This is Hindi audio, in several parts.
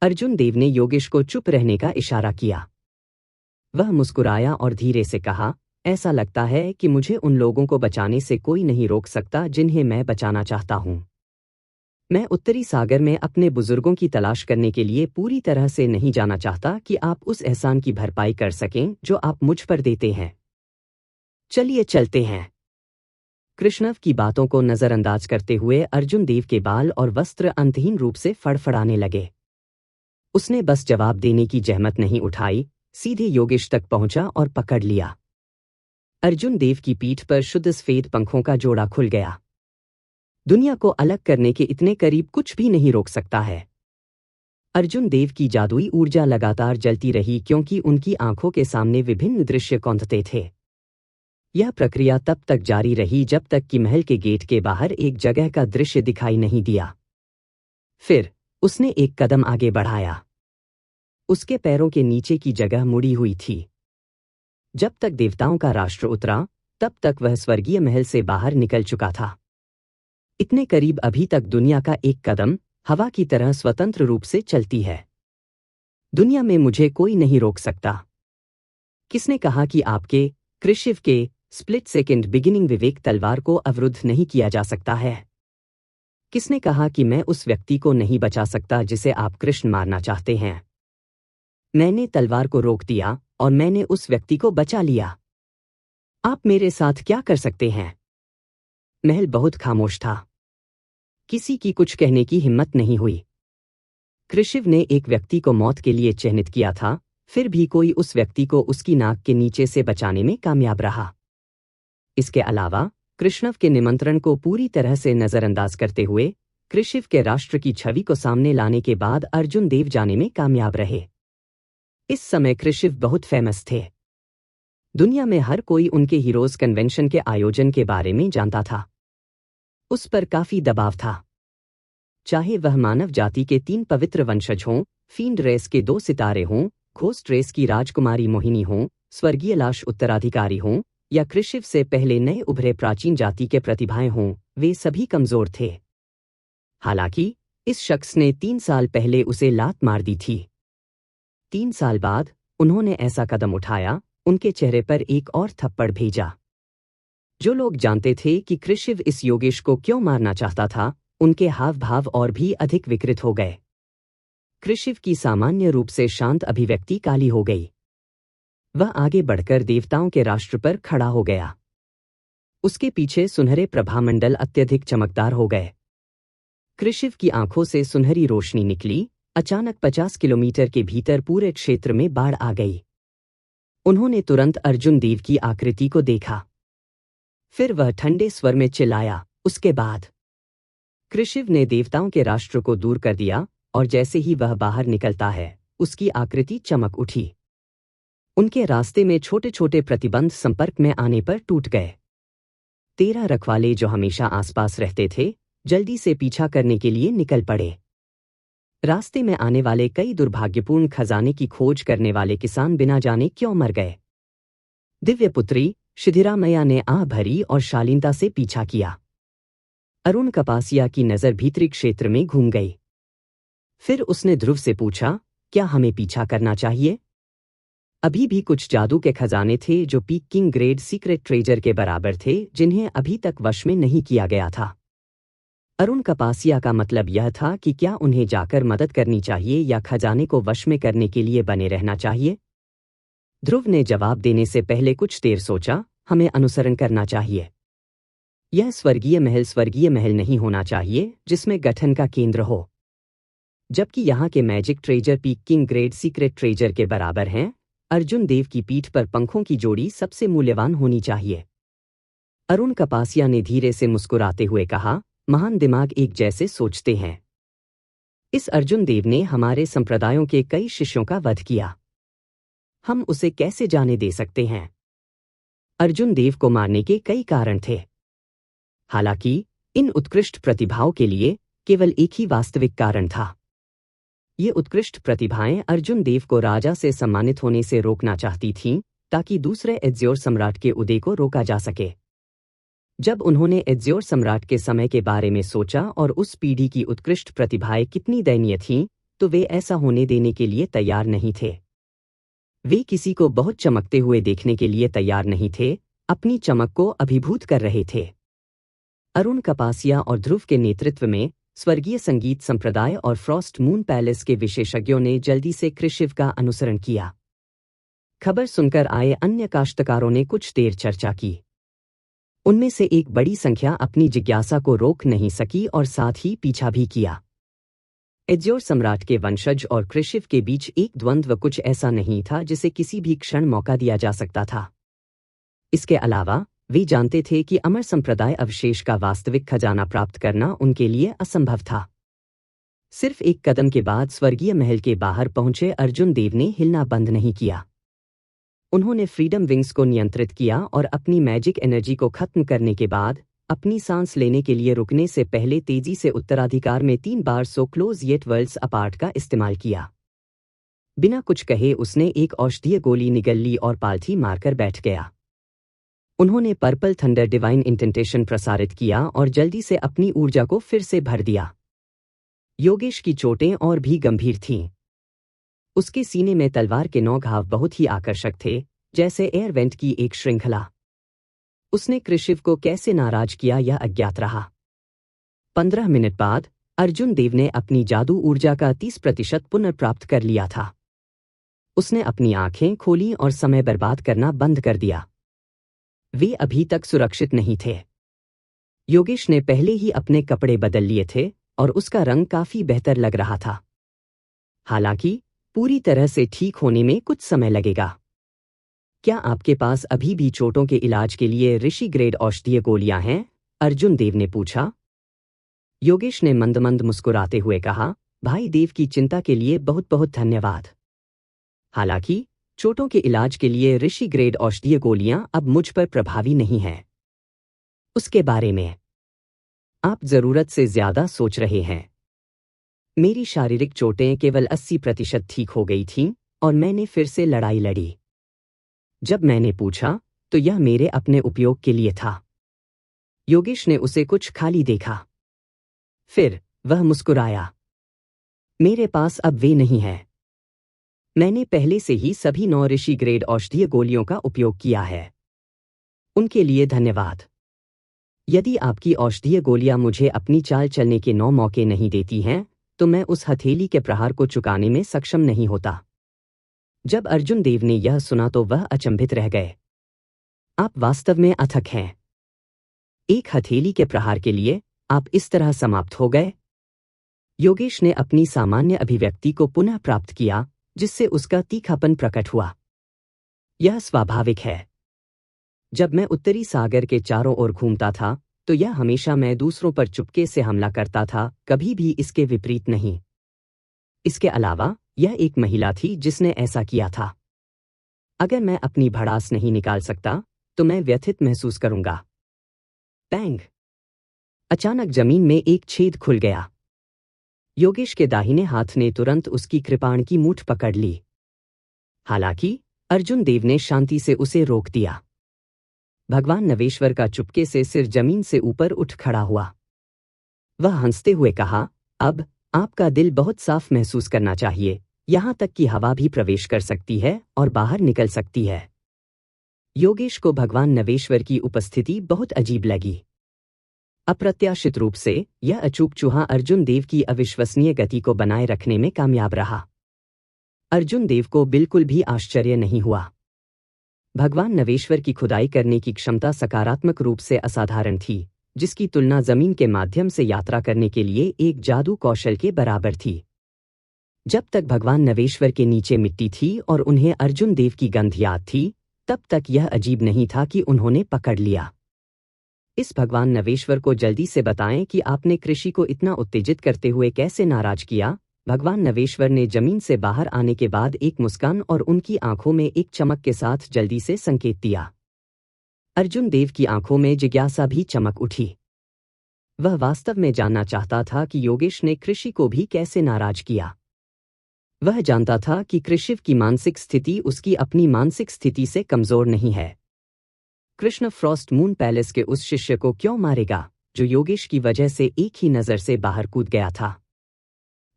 अर्जुन देव ने योगेश को चुप रहने का इशारा किया। वह मुस्कुराया और धीरे से कहा, ऐसा लगता है कि मुझे उन लोगों को बचाने से कोई नहीं रोक सकता जिन्हें मैं बचाना चाहता हूं। मैं उत्तरी सागर में अपने बुजुर्गों की तलाश करने के लिए पूरी तरह से नहीं जाना चाहता कि आप उस एहसान की भरपाई कर सकें जो आप मुझ पर देते हैं। चलिए चलते हैं। कृष्णव की बातों को नजरअंदाज करते हुए अर्जुन देव के बाल और वस्त्र अंतहीन रूप से फड़फड़ाने लगे। उसने बस जवाब देने की जहमत नहीं उठाई, सीधे योगेश तक पहुंचा और पकड़ लिया। अर्जुन देव की पीठ पर शुद्ध सफेद पंखों का जोड़ा खुल गया। दुनिया को अलग करने के इतने करीब कुछ भी नहीं रोक सकता है। अर्जुन देव की जादुई ऊर्जा लगातार जलती रही क्योंकि उनकी आंखों के सामने विभिन्न दृश्य कौंधते थे। यह प्रक्रिया तब तक जारी रही जब तक कि महल के गेट के बाहर एक जगह का दृश्य दिखाई नहीं दिया। फिर उसने एक कदम आगे बढ़ाया। उसके पैरों के नीचे की जगह मुड़ी हुई थी। जब तक देवताओं का राष्ट्र उतरा, तब तक वह स्वर्गीय महल से बाहर निकल चुका था। इतने करीब अभी तक दुनिया का एक कदम हवा की तरह स्वतंत्र रूप से चलती है। दुनिया में मुझे कोई नहीं रोक सकता। किसने कहा कि आपके कृष्ण के स्प्लिट सेकंड बिगिनिंग विवेक तलवार को अवरुद्ध नहीं किया जा सकता है? किसने कहा कि मैं उस व्यक्ति को नहीं बचा सकता जिसे आप कृष्ण मारना चाहते हैं? मैंने तलवार को रोक दिया और मैंने उस व्यक्ति को बचा लिया। आप मेरे साथ क्या कर सकते हैं? महल बहुत खामोश था। किसी की कुछ कहने की हिम्मत नहीं हुई। कृष्ण ने एक व्यक्ति को मौत के लिए चिन्हित किया था, फिर भी कोई उस व्यक्ति को उसकी नाक के नीचे से बचाने में कामयाब रहा। इसके अलावा कृष्णव के निमंत्रण को पूरी तरह से नजरअंदाज करते हुए कृष्ण के राष्ट्र की छवि को सामने लाने के बाद अर्जुन देव जाने में कामयाब रहे। इस समय कृष्ण बहुत फेमस थे। दुनिया में हर कोई उनके हीरोज कन्वेंशन के आयोजन के बारे में जानता था। उस पर काफी दबाव था। चाहे वह मानव जाति के 3 पवित्र वंशज हों, फील्ड रेस के 2 सितारे हों, घोस्ट रेस की राजकुमारी मोहिनी हों, स्वर्गीय लाश उत्तराधिकारी हों, या कृष्ण से पहले नए उभरे प्राचीन जाति के प्रतिभाएं हों, वे सभी कमजोर थे। हालांकि इस शख्स ने 3 साल पहले उसे लात मार दी थी। 3 साल बाद उन्होंने ऐसा कदम उठाया, उनके चेहरे पर एक और थप्पड़ भेजा। जो लोग जानते थे कि कृष्ण इस योगेश को क्यों मारना चाहता था, उनके हाव भाव और भी अधिक विकृत हो गए। कृष्ण की सामान्य रूप से शांत अभिव्यक्ति काली हो गई। वह आगे बढ़कर देवताओं के राष्ट्र पर खड़ा हो गया। उसके पीछे सुनहरे प्रभामंडल अत्यधिक चमकदार हो गए। कृष्ण की आंखों से सुनहरी रोशनी निकली। अचानक 50 किलोमीटर के भीतर पूरे क्षेत्र में बाढ़ आ गई। उन्होंने तुरंत अर्जुन देव की आकृति को देखा। फिर वह ठंडे स्वर में चिल्लाया, उसके बाद। कृष्ण ने देवताओं के राष्ट्र को दूर कर दिया और जैसे ही वह बाहर निकलता है, उसकी आकृति चमक उठी। उनके रास्ते में छोटे छोटे प्रतिबंध संपर्क में आने पर टूट गए। 13 रखवाले जो हमेशा आसपास रहते थे, जल्दी से पीछा करने के लिए निकल पड़े। रास्ते में आने वाले कई दुर्भाग्यपूर्ण खजाने की खोज करने वाले किसान बिना जाने क्यों मर गए। दिव्यपुत्री शिधिरामैया ने आह भरी और शालीनता से पीछा किया। अरुण कपासिया की नजर भीतरी क्षेत्र में घूम गई। फिर उसने ध्रुव से पूछा, क्या हमें पीछा करना चाहिए? अभी भी कुछ जादू के खजाने थे जो पीकिंग ग्रेड सीक्रेट ट्रेजर के बराबर थे, जिन्हें अभी तक वश में नहीं किया गया था। अरुण कपासिया का मतलब यह था कि क्या उन्हें जाकर मदद करनी चाहिए या खजाने को वश में करने के लिए बने रहना चाहिए। ध्रुव ने जवाब देने से पहले कुछ देर सोचा, हमें अनुसरण करना चाहिए। यह स्वर्गीय महल नहीं होना चाहिए जिसमें गठन का केंद्र हो। जबकि यहाँ के magic treasure peeking grade secret treasure के बराबर हैं, अर्जुन देव की पीठ पर पंखों की जोड़ी सबसे मूल्यवान होनी चाहिए। अरुण कपासिया ने धीरे से मुस्कुराते हुए कहा, महान दिमाग एक जैसे सोचते हैं। इस अर्जुन देव ने हमारे संप्रदायों के कई शिष्यों का वध किया। हम उसे कैसे जाने दे सकते हैं? अर्जुन देव को मारने के कई कारण थे। हालांकि इन उत्कृष्ट प्रतिभाओं के लिए केवल एक ही वास्तविक कारण था। ये उत्कृष्ट प्रतिभाएं अर्जुन देव को राजा से सम्मानित होने से रोकना चाहती थीं, ताकि दूसरे एज़्योर सम्राट के उदय को रोका जा सके। जब उन्होंने एज़्योर सम्राट के समय के बारे में सोचा और उस पीढ़ी की उत्कृष्ट प्रतिभाएं कितनी दयनीय थीं, तो वे ऐसा होने देने के लिए तैयार नहीं थे। वे किसी को बहुत चमकते हुए देखने के लिए तैयार नहीं थे, अपनी चमक को अभिभूत कर रहे थे। अरुण कपासिया और ध्रुव के नेतृत्व में स्वर्गीय संगीत संप्रदाय और फ्रॉस्ट मून पैलेस के विशेषज्ञों ने जल्दी से कृषिव का अनुसरण किया। खबर सुनकर आए अन्य काश्तकारों ने कुछ देर चर्चा की। उनमें से एक बड़ी संख्या अपनी जिज्ञासा को रोक नहीं सकी और साथ ही पीछा भी किया। एज्योर सम्राट के वंशज और कृषिव के बीच एक द्वंद्व कुछ ऐसा नहीं था जिसे किसी भी क्षण मौका दिया जा सकता था। इसके अलावा वे जानते थे कि अमर संप्रदाय अवशेष का वास्तविक खजाना प्राप्त करना उनके लिए असंभव था। सिर्फ एक कदम के बाद स्वर्गीय महल के बाहर पहुंचे अर्जुन देव ने हिलना बंद नहीं किया। उन्होंने फ्रीडम विंग्स को नियंत्रित किया और अपनी मैजिक एनर्जी को खत्म करने के बाद अपनी सांस लेने के लिए रुकने से पहले तेजी से उत्तराधिकार में 3 बार so close yet worlds apart का इस्तेमाल किया। बिना कुछ कहे उसने एक औषधीय गोली निगल ली और पालथी मारकर बैठ गया। उन्होंने पर्पल थंडर डिवाइन इंटेंटेशन प्रसारित किया और जल्दी से अपनी ऊर्जा को फिर से भर दिया। योगेश की चोटें और भी गंभीर थीं। उसके सीने में तलवार के 9 घाव बहुत ही आकर्षक थे, जैसे एयर वेंट की एक श्रृंखला। उसने कृषिव को कैसे नाराज किया यह अज्ञात रहा। 15 मिनट बाद अर्जुन देव ने अपनी जादू ऊर्जा का 30% पुनर्प्राप्त कर लिया था। उसने अपनी आंखें खोली और समय बर्बाद करना बंद कर दिया। वे अभी तक सुरक्षित नहीं थे। योगेश ने पहले ही अपने कपड़े बदल लिए थे और उसका रंग काफी बेहतर लग रहा था। हालांकि पूरी तरह से ठीक होने में कुछ समय लगेगा। क्या आपके पास अभी भी चोटों के इलाज के लिए ऋषि ग्रेड औषधीय गोलियां हैं? अर्जुन देव ने पूछा। योगेश ने मंद मंद मुस्कुराते हुए कहा, भाई देव की चिंता के लिए बहुत बहुत धन्यवाद। हालांकि चोटों के इलाज के लिए ऋषि ग्रेड औषधीय गोलियां अब मुझ पर प्रभावी नहीं हैं। उसके बारे में आप जरूरत से ज्यादा सोच रहे हैं। मेरी शारीरिक चोटें केवल 80% ठीक हो गई थीं और मैंने फिर से लड़ाई लड़ी। जब मैंने पूछा तो यह मेरे अपने उपयोग के लिए था। योगेश ने उसे कुछ खाली देखा। फिर वह मुस्कुराया। मेरे पास अब वे नहीं है। मैंने पहले से ही सभी 9 ऋषि ग्रेड औषधीय गोलियों का उपयोग किया है। उनके लिए धन्यवाद। यदि आपकी औषधीय गोलियां मुझे अपनी चाल चलने के 9 मौके नहीं देती हैं, तो मैं उस हथेली के प्रहार को चुकाने में सक्षम नहीं होता। जब अर्जुन देव ने यह सुना तो वह अचंभित रह गए। आप वास्तव में अथक हैं। एक हथेली के प्रहार के लिए आप इस तरह समाप्त हो गए? योगेश ने अपनी सामान्य अभिव्यक्ति को पुनः प्राप्त किया, जिससे उसका तीखापन प्रकट हुआ। यह स्वाभाविक है। जब मैं उत्तरी सागर के चारों ओर घूमता था तो यह हमेशा मैं दूसरों पर चुपके से हमला करता था, कभी भी इसके विपरीत नहीं। इसके अलावा यह एक महिला थी जिसने ऐसा किया था। अगर मैं अपनी भड़ास नहीं निकाल सकता तो मैं व्यथित महसूस करूंगा। पैंग! अचानक जमीन में एक छेद खुल गया। योगेश के दाहिने हाथ ने तुरंत उसकी कृपाण की मूठ पकड़ ली। हालांकि अर्जुन देव ने शांति से उसे रोक दिया। भगवान नवेश्वर का चुपके से सिर जमीन से ऊपर उठ खड़ा हुआ। वह हंसते हुए कहा, अब आपका दिल बहुत साफ महसूस करना चाहिए, यहां तक कि हवा भी प्रवेश कर सकती है और बाहर निकल सकती है। योगेश को भगवान नवेश्वर की उपस्थिति बहुत अजीब लगी। अप्रत्याशित रूप से यह अचूक चूहा अर्जुन देव की अविश्वसनीय गति को बनाए रखने में कामयाब रहा। अर्जुन देव को बिल्कुल भी आश्चर्य नहीं हुआ। भगवान नवेश्वर की खुदाई करने की क्षमता सकारात्मक रूप से असाधारण थी, जिसकी तुलना जमीन के माध्यम से यात्रा करने के लिए एक जादू कौशल के बराबर थी। जब तक भगवान नवेश्वर के नीचे मिट्टी थी और उन्हें अर्जुन देव की गंध याद थी, तब तक यह अजीब नहीं था कि उन्होंने पकड़ लिया। इस भगवान नवेश्वर को जल्दी से बताएं कि आपने कृषि को इतना उत्तेजित करते हुए कैसे नाराज किया। भगवान नवेश्वर ने जमीन से बाहर आने के बाद एक मुस्कान और उनकी आंखों में एक चमक के साथ जल्दी से संकेत दिया। अर्जुन देव की आंखों में जिज्ञासा भी चमक उठी। वह वास्तव में जानना चाहता था कि योगेश ने कृषि को भी कैसे नाराज किया। वह जानता था कि कृषिव की मानसिक स्थिति उसकी अपनी मानसिक स्थिति से कमजोर नहीं है। कृष्ण फ्रॉस्ट मून पैलेस के उस शिष्य को क्यों मारेगा जो योगेश की वजह से एक ही नजर से बाहर कूद गया था?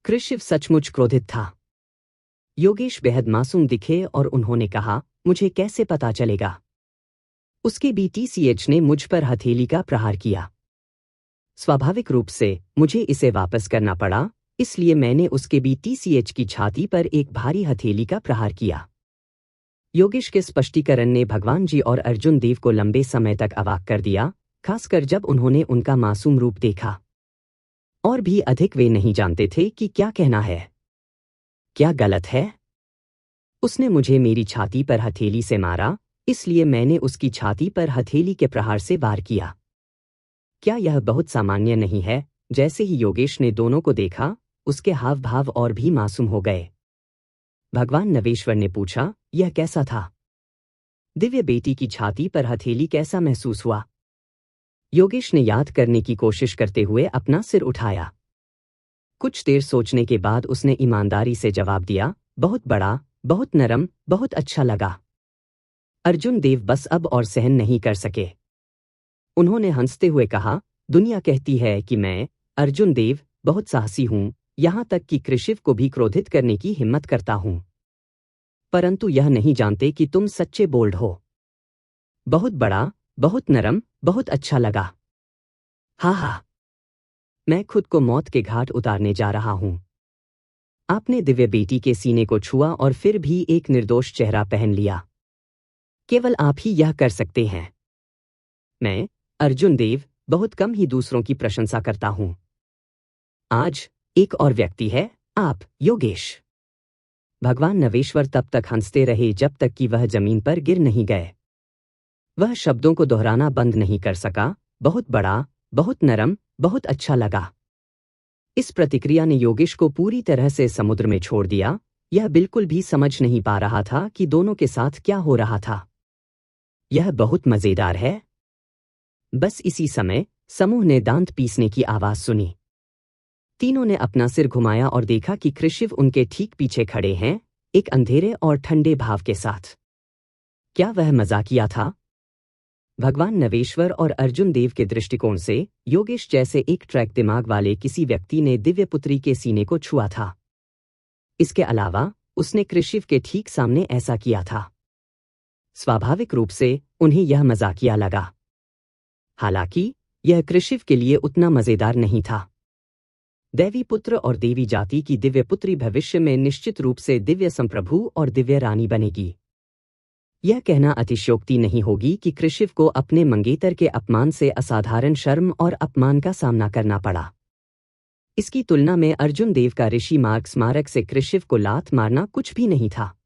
कृशिव सचमुच क्रोधित था। योगेश बेहद मासूम दिखे और उन्होंने कहा, मुझे कैसे पता चलेगा? उसके बीटीसीएच ने मुझ पर हथेली का प्रहार किया। स्वाभाविक रूप से मुझे इसे वापस करना पड़ा, इसलिए मैंने उसके बीटीसीएच की छाती पर एक भारी हथेली का प्रहार किया। योगेश के स्पष्टीकरण ने भगवान जी और अर्जुन देव को लंबे समय तक अवाक कर दिया, खासकर जब उन्होंने उनका मासूम रूप देखा। और भी अधिक वे नहीं जानते थे कि क्या कहना है, क्या गलत है। उसने मुझे मेरी छाती पर हथेली से मारा, इसलिए मैंने उसकी छाती पर हथेली के प्रहार से वार किया। क्या यह बहुत सामान्य नहीं है? जैसे ही योगेश ने दोनों को देखा, उसके हाव भाव और भी मासूम हो गए। भगवान नवेश्वर ने पूछा, यह कैसा था? दिव्य बेटी की छाती पर हथेली कैसा महसूस हुआ? योगेश ने याद करने की कोशिश करते हुए अपना सिर उठाया। कुछ देर सोचने के बाद उसने ईमानदारी से जवाब दिया, बहुत बड़ा, बहुत नरम, बहुत अच्छा लगा। अर्जुन देव बस अब और सहन नहीं कर सके। उन्होंने हंसते हुए कहा, दुनिया कहती है कि मैं, अर्जुन देव, बहुत साहसी हूं, यहां तक कि कृशिव को भी क्रोधित करने की हिम्मत करता हूं। परंतु यह नहीं जानते कि तुम सच्चे बोल्ड हो। बहुत बड़ा, बहुत नरम, बहुत अच्छा लगा। हाँ हाँ, मैं खुद को मौत के घाट उतारने जा रहा हूं। आपने दिव्य बेटी के सीने को छुआ और फिर भी एक निर्दोष चेहरा पहन लिया। केवल आप ही यह कर सकते हैं। मैं, अर्जुन देव, बहुत कम ही दूसरों की प्रशंसा करता हूं। आज एक और व्यक्ति है, आप, योगेश। भगवान नवेश्वर तब तक हंसते रहे जब तक कि वह जमीन पर गिर नहीं गए। वह शब्दों को दोहराना बंद नहीं कर सका, बहुत बड़ा, बहुत नरम, बहुत अच्छा लगा। इस प्रतिक्रिया ने योगेश को पूरी तरह से समुद्र में छोड़ दिया। यह बिल्कुल भी समझ नहीं पा रहा था कि दोनों के साथ क्या हो रहा था। यह बहुत मजेदार है। बस इसी समय समूह ने दांत पीसने की आवाज सुनी। तीनों ने अपना सिर घुमाया और देखा कि कृशिव उनके ठीक पीछे खड़े हैं, एक अंधेरे और ठंडे भाव के साथ। क्या वह मजाकिया था? भगवान नवेश्वर और अर्जुन देव के दृष्टिकोण से योगेश जैसे एक ट्रैक दिमाग वाले किसी व्यक्ति ने दिव्य पुत्री के सीने को छुआ था। इसके अलावा उसने कृशिव के ठीक सामने ऐसा किया था। स्वाभाविक रूप से उन्हें यह मजाकिया लगा। हालांकि यह कृशिव के लिए उतना मजेदार नहीं था। दैवी पुत्र और देवी जाति की दिव्य पुत्री भविष्य में निश्चित रूप से दिव्य संप्रभु और दिव्य रानी बनेगी। यह कहना अतिशयोक्ति नहीं होगी कि कृशिव को अपने मंगेतर के अपमान से असाधारण शर्म और अपमान का सामना करना पड़ा। इसकी तुलना में अर्जुन देव का ऋषि मार्ग स्मारक से कृशिव को लात मारना कुछ भी नहीं था।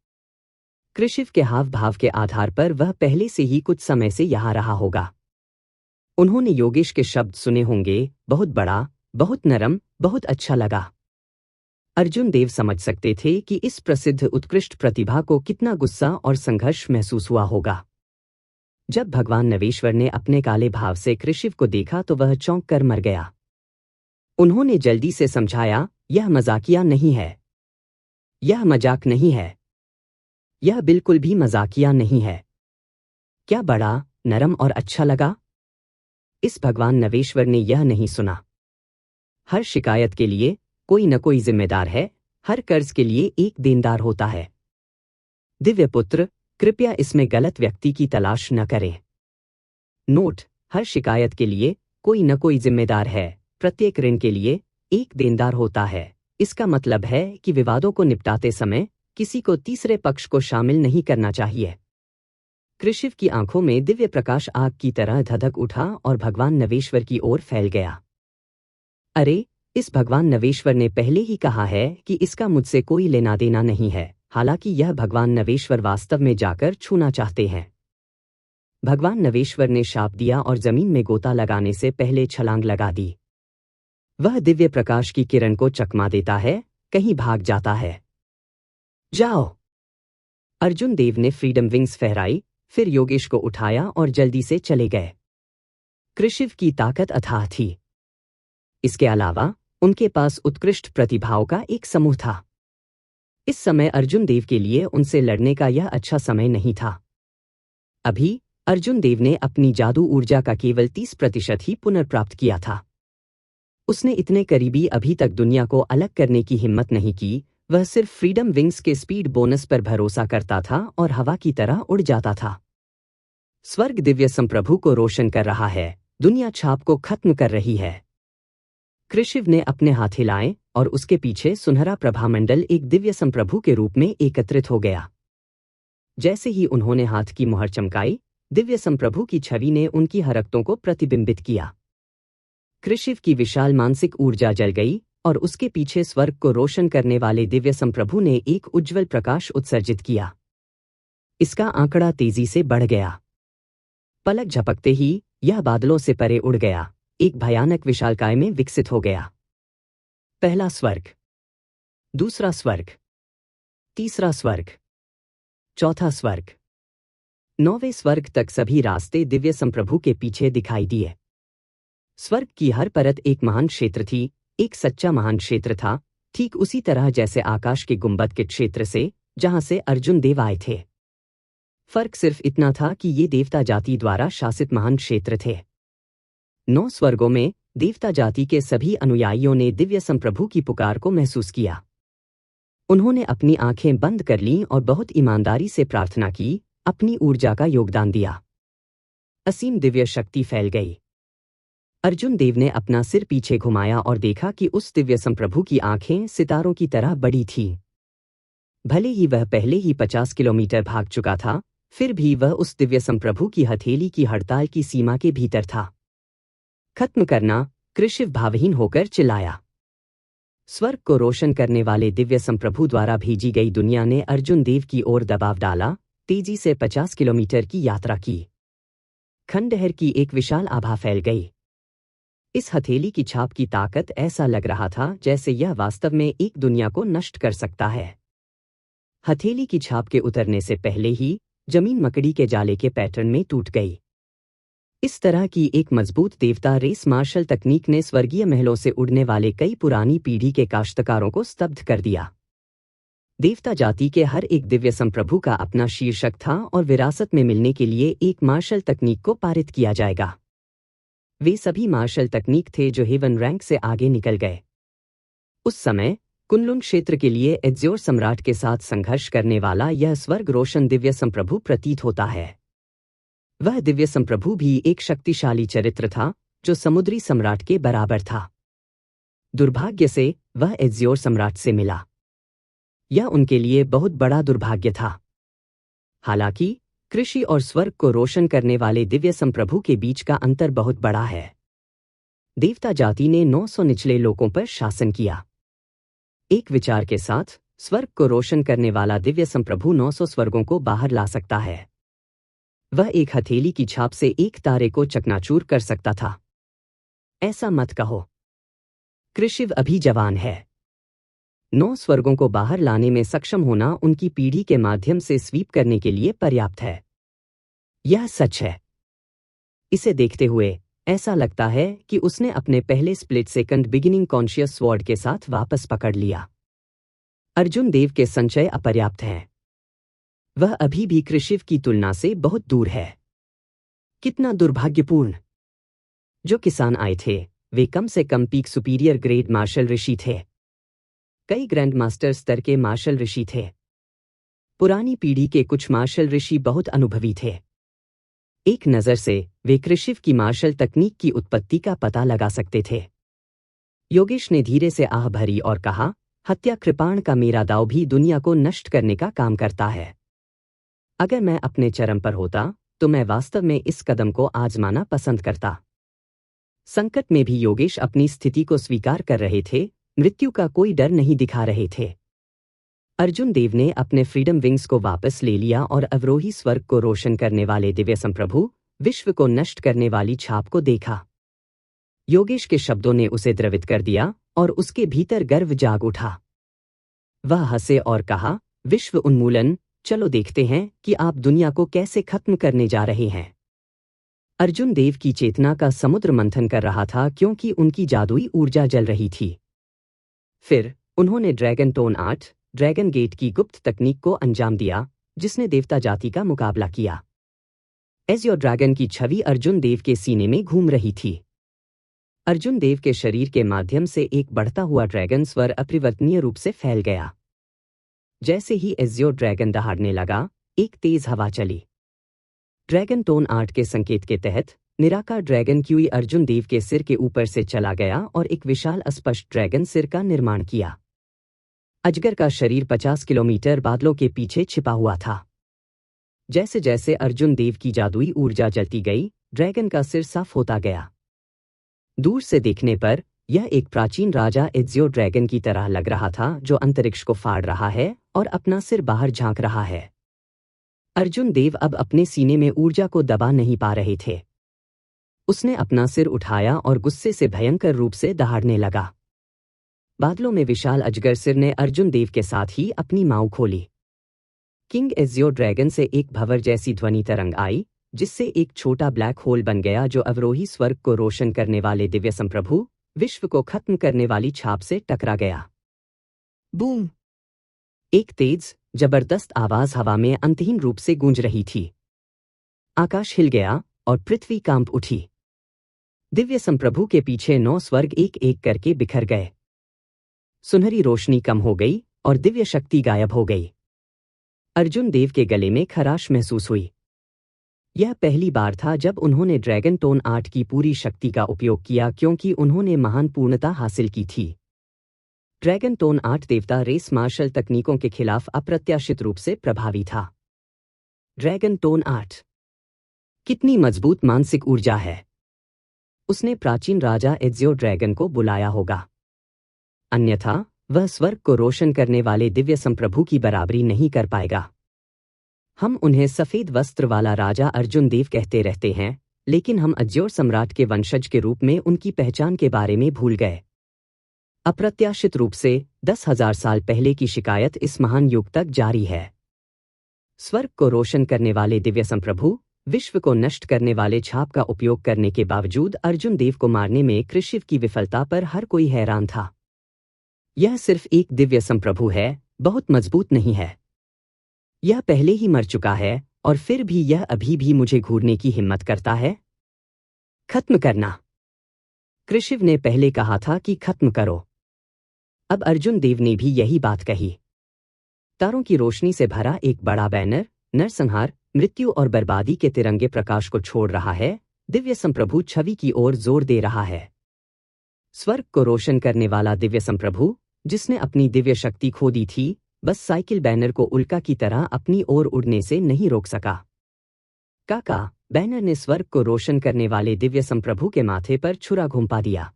कृशिव के हाव भाव के आधार पर वह पहले से ही कुछ समय से यहाँ रहा होगा। उन्होंने योगेश के शब्द सुने होंगे, बहुत बड़ा, बहुत नरम, बहुत अच्छा लगा। अर्जुन देव समझ सकते थे कि इस प्रसिद्ध उत्कृष्ट प्रतिभा को कितना गुस्सा और संघर्ष महसूस हुआ होगा। जब भगवान नवेश्वर ने अपने काले भाव से कृशिव को देखा तो वह चौंक कर मर गया। उन्होंने जल्दी से समझाया, यह मजाकिया नहीं है। यह मजाक नहीं है। यह बिल्कुल भी मजाकिया नहीं है। क्या बड़ा, नरम और अच्छा लगा? इस भगवान नवेश्वर ने यह नहीं सुना। हर शिकायत के लिए कोई न कोई जिम्मेदार है, हर कर्ज के लिए एक देनदार होता है। दिव्य पुत्र, कृपया इसमें गलत व्यक्ति की तलाश न करें। नोट, हर शिकायत के लिए कोई न कोई जिम्मेदार है, प्रत्येक ऋण के लिए एक देनदार होता है। इसका मतलब है कि विवादों को निपटाते समय किसी को तीसरे पक्ष को शामिल नहीं करना चाहिए। कृशिव की आंखों में दिव्य प्रकाश आग की तरह धधक उठा और भगवान नवेश्वर की ओर फैल गया। अरे, इस भगवान नवेश्वर ने पहले ही कहा है कि इसका मुझसे कोई लेना देना नहीं है। हालांकि यह भगवान नवेश्वर वास्तव में जाकर छूना चाहते हैं। भगवान नवेश्वर ने शाप दिया और जमीन में गोता लगाने से पहले छलांग लगा दी। वह दिव्य प्रकाश की किरण को चकमा देता है, कहीं भाग जाता है। जाओ। अर्जुन देव ने फ्रीडम विंग्स फहराई, फिर योगेश को उठाया और जल्दी से चले गए। कृशिव की ताकत अथाह थी। इसके अलावा उनके पास उत्कृष्ट प्रतिभाओं का एक समूह था। इस समय अर्जुन देव के लिए उनसे लड़ने का यह अच्छा समय नहीं था। अभी अर्जुन देव ने अपनी जादू ऊर्जा का केवल 30% ही पुनर्प्राप्त किया था। उसने इतने करीबी अभी तक दुनिया को अलग करने की हिम्मत नहीं की। वह सिर्फ फ्रीडम विंग्स के स्पीड बोनस पर भरोसा करता था और हवा की तरह उड़ जाता था। स्वर्ग दिव्य संप्रभु को रोशन कर रहा है, दुनिया छाप को खत्म कर रही है। कृशिव ने अपने हाथ हिलाए और उसके पीछे सुनहरा प्रभामंडल एक दिव्य संप्रभु के रूप में एकत्रित हो गया। जैसे ही उन्होंने हाथ की मुहर चमकाई, दिव्य संप्रभु की छवि ने उनकी हरकतों को प्रतिबिंबित किया। कृशिव की विशाल मानसिक ऊर्जा जल गई और उसके पीछे स्वर्ग को रोशन करने वाले दिव्य संप्रभु ने एक उज्ज्वल प्रकाश उत्सर्जित किया। इसका आंकड़ा तेजी से बढ़ गया। पलक झपकते ही यह बादलों से परे उड़ गया, एक भयानक विशालकाय में विकसित हो गया। पहला स्वर्ग, दूसरा स्वर्ग, तीसरा स्वर्ग, चौथा स्वर्ग, 9वें स्वर्ग तक सभी रास्ते दिव्य संप्रभु के पीछे दिखाई दिए। स्वर्ग की हर परत एक महान क्षेत्र थी, एक सच्चा महान क्षेत्र था, ठीक उसी तरह जैसे आकाश के गुंबद के क्षेत्र से जहां से अर्जुन देव आए थे। फर्क सिर्फ इतना था कि ये देवता जाति द्वारा शासित महान क्षेत्र थे। 9 स्वर्गों में देवता जाति के सभी अनुयायियों ने दिव्य संप्रभु की पुकार को महसूस किया। उन्होंने अपनी आंखें बंद कर लीं और बहुत ईमानदारी से प्रार्थना की, अपनी ऊर्जा का योगदान दिया। असीम दिव्य शक्ति फैल गई। अर्जुन देव ने अपना सिर पीछे घुमाया और देखा कि उस दिव्य संप्रभु की आंखें सितारों की तरह बड़ी थीं। भले ही वह पहले ही 50 किलोमीटर भाग चुका था, फिर भी वह उस दिव्य संप्रभु की हथेली की हड़ताल की सीमा के भीतर था। खत्म करना, कृशिव भावहीन होकर चिल्लाया। स्वर्ग को रोशन करने वाले दिव्य संप्रभु द्वारा भेजी गई दुनिया ने अर्जुन देव की ओर दबाव डाला, तेजी से 50 किलोमीटर की यात्रा की। खंडहर की एक विशाल आभा फैल गई। इस हथेली की छाप की ताकत ऐसा लग रहा था जैसे यह वास्तव में एक दुनिया को नष्ट कर सकता है। हथेली की छाप के उतरने से पहले ही जमीन मकड़ी के जाले के पैटर्न में टूट गई। इस तरह की एक मजबूत देवता रेस मार्शल तकनीक ने स्वर्गीय महलों से उड़ने वाले कई पुरानी पीढ़ी के काश्तकारों को स्तब्ध कर दिया। देवता जाति के हर एक दिव्य संप्रभु का अपना शीर्षक था और विरासत में मिलने के लिए एक मार्शल तकनीक को पारित किया जाएगा। वे सभी मार्शल तकनीक थे जो हेवन रैंक से आगे निकल गए। उस समय कुनलुन क्षेत्र के लिए एज़्योर सम्राट के साथ संघर्ष करने वाला यह स्वर्ग रोशन दिव्य संप्रभु प्रतीत होता है। वह दिव्य संप्रभु भी एक शक्तिशाली चरित्र था जो समुद्री सम्राट के बराबर था। दुर्भाग्य से वह एज़्योर सम्राट से मिला। यह उनके लिए बहुत बड़ा दुर्भाग्य था। हालांकि कृषि और स्वर्ग को रोशन करने वाले दिव्य संप्रभु के बीच का अंतर बहुत बड़ा है। देवता जाति ने 900 निचले लोगों पर शासन किया। एक विचार के साथ स्वर्ग को रोशन करने वाला दिव्य संप्रभु 900 स्वर्गों को बाहर ला सकता है। वह एक हथेली की छाप से एक तारे को चकनाचूर कर सकता था। ऐसा मत कहो। कृशिव अभी जवान है। 9 स्वर्गों को बाहर लाने में सक्षम होना उनकी पीढ़ी के माध्यम से स्वीप करने के लिए पर्याप्त है। यह सच है। इसे देखते हुए ऐसा लगता है कि उसने अपने पहले split second beginning conscious sword के साथ वापस पकड़ लिया। अर्जुन देव के संचय अपर्याप्त हैं। वह अभी भी कृशिव की तुलना से बहुत दूर है। कितना दुर्भाग्यपूर्ण। जो किसान आए थे वे कम से कम पीक सुपीरियर ग्रेड मार्शल ऋषि थे। कई ग्रैंड मास्टर स्तर के मार्शल ऋषि थे। पुरानी पीढ़ी के कुछ मार्शल ऋषि बहुत अनुभवी थे। एक नज़र से वे कृशिव की मार्शल तकनीक की उत्पत्ति का पता लगा सकते थे। योगेश ने धीरे से आह भरी और कहा, हत्या कृपाण का मेरा दाव भी दुनिया को नष्ट करने का काम करता है। अगर मैं अपने चरम पर होता तो मैं वास्तव में इस कदम को आजमाना पसंद करता। संकट में भी योगेश अपनी स्थिति को स्वीकार कर रहे थे, मृत्यु का कोई डर नहीं दिखा रहे थे। अर्जुन देव ने अपने फ्रीडम विंग्स को वापस ले लिया और अवरोही स्वर्ग को रोशन करने वाले दिव्य संप्रभु, विश्व को नष्ट करने वाली छाप को देखा। योगेश के शब्दों ने उसे द्रवित कर दिया और उसके भीतर गर्व जाग उठा। वह हंसे और कहा, विश्व उन्मूलन, चलो देखते हैं कि आप दुनिया को कैसे खत्म करने जा रहे हैं। अर्जुन देव की चेतना का समुद्र मंथन कर रहा था क्योंकि उनकी जादुई ऊर्जा जल रही थी। फिर उन्होंने dragon tone art, dragon gate की गुप्त तकनीक को अंजाम दिया, जिसने देवता जाति का मुकाबला किया। एज़्योर ड्रैगन की छवि अर्जुन देव के सीने में घूम रही थी। अर्जुन देव के शरीर के माध्यम से एक बढ़ता हुआ ड्रैगन स्वर अपरिवर्तनीय रूप से फैल गया। जैसे ही एज़्योर ड्रैगन दहाड़ने लगा, एक तेज हवा चली। ड्रैगन टोन आर्ट के संकेत के तहत निराकार ड्रैगन क्यूई अर्जुन देव के सिर के ऊपर से चला गया और एक विशाल अस्पष्ट ड्रैगन सिर का निर्माण किया। अजगर का शरीर 50 किलोमीटर बादलों के पीछे छिपा हुआ था। जैसे जैसे अर्जुन देव की जादुई ऊर्जा जलती गई, ड्रैगन का सिर साफ होता गया। दूर से देखने पर यह एक प्राचीन राजा एज़्योर ड्रैगन की तरह लग रहा था, जो अंतरिक्ष को फाड़ रहा है और अपना सिर बाहर झांक रहा है। अर्जुन देव अब अपने सीने में ऊर्जा को दबा नहीं पा रहे थे। उसने अपना सिर उठाया और गुस्से से भयंकर रूप से दहाड़ने लगा। बादलों में विशाल अजगर सिर ने अर्जुन देव के साथ ही अपनी मांव खोली। किंग एज़्योर ड्रैगन से एक भंवर जैसी ध्वनि तरंग आई, जिससे एक छोटा ब्लैक होल बन गया, जो अवरोही स्वर्ग को रोशन करने वाले दिव्य संप्रभु, विश्व को खत्म करने वाली छाप से टकरा गया। बूम! एक तेज, जबरदस्त आवाज हवा में अंतहीन रूप से गूंज रही थी। आकाश हिल गया और पृथ्वी कांप उठी। दिव्य संप्रभु के पीछे 9 स्वर्ग एक एक करके बिखर गए। सुनहरी रोशनी कम हो गई और दिव्य शक्ति गायब हो गई। अर्जुन देव के गले में खराश महसूस हुई। यह पहली बार था जब उन्होंने ड्रैगन टोन आर्ट की पूरी शक्ति का उपयोग किया, क्योंकि उन्होंने महान पूर्णता हासिल की थी। ड्रैगन टोन आर्ट देवता रेस मार्शल तकनीकों के खिलाफ अप्रत्याशित रूप से प्रभावी था। ड्रैगन टोन आर्ट कितनी मजबूत मानसिक ऊर्जा है। उसने प्राचीन राजा एज़्योर ड्रैगन को बुलाया होगा, अन्यथा वह स्वर्ग को रोशन करने वाले दिव्य संप्रभु की बराबरी नहीं कर पाएगा। हम उन्हें सफेद वस्त्र वाला राजा अर्जुन देव कहते रहते हैं, लेकिन हम एज़्योर सम्राट के वंशज के रूप में उनकी पहचान के बारे में भूल गए। अप्रत्याशित रूप से 10,000 साल पहले की शिकायत इस महान युग तक जारी है। स्वर्ग को रोशन करने वाले दिव्य संप्रभु, विश्व को नष्ट करने वाले छाप का उपयोग करने के बावजूद अर्जुन देव को मारने में कृशिव की विफलता पर हर कोई हैरान था। यह सिर्फ एक दिव्य संप्रभु है, बहुत मजबूत नहीं है। यह पहले ही मर चुका है और फिर भी यह अभी भी मुझे घूरने की हिम्मत करता है। खत्म करना। कृशिव ने पहले कहा था कि खत्म करो। अब अर्जुन देव ने भी यही बात कही। तारों की रोशनी से भरा एक बड़ा बैनर, नरसंहार, मृत्यु और बर्बादी के तिरंगे प्रकाश को छोड़ रहा है, दिव्य संप्रभु छवि की ओर जोर दे रहा है। स्वर्ग को रोशन करने वाला दिव्य संप्रभु, जिसने अपनी दिव्य शक्ति खो दी थी, बस साइकिल बैनर को उल्का की तरह अपनी ओर उड़ने से नहीं रोक सका। काका, बैनर ने स्वर्ग को रोशन करने वाले दिव्य संप्रभु के माथे पर छुरा घुंपा दिया।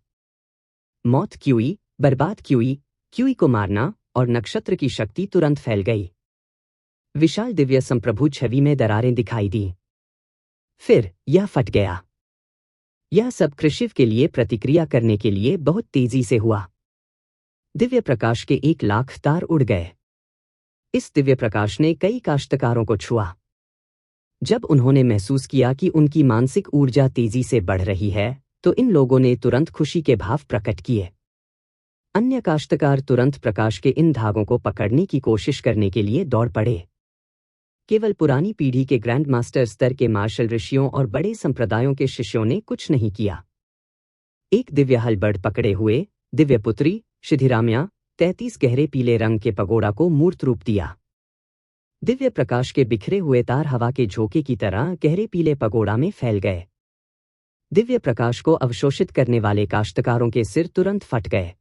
मौत क्यूई, बर्बाद क्यूई, क्यूई को मारना और नक्षत्र की शक्ति तुरंत फैल गई। विशाल दिव्य संप्रभु छवि में दरारें दिखाई दी। फिर यह फट गया। यह सब कृशिव के लिए प्रतिक्रिया करने के लिए बहुत तेजी से हुआ। दिव्य प्रकाश के 1,00,000 तार उड़ गए। इस दिव्य प्रकाश ने कई काश्तकारों को छुआ। जब उन्होंने महसूस किया कि उनकी मानसिक ऊर्जा तेजी से बढ़ रही है, तो इन लोगों ने तुरंत खुशी के भाव प्रकट किए। अन्य काश्तकार तुरंत प्रकाश के इन धागों को पकड़ने की कोशिश करने के लिए दौड़ पड़े। केवल पुरानी पीढ़ी के ग्रैंड मास्टर स्तर के मार्शल ऋषियों और बड़े संप्रदायों के शिष्यों ने कुछ नहीं किया। एक दिव्य हलबर्ड पकड़े हुए दिव्य पुत्री शिधिराम्या 33 गहरे पीले रंग के पगोड़ा को मूर्त रूप दिया। दिव्य प्रकाश के बिखरे हुए तार हवा के झोंके की तरह गहरे पीले पगोड़ा में फैल गए। दिव्य प्रकाश को अवशोषित करने वाले काश्तकारों के सिर तुरंत फट गए।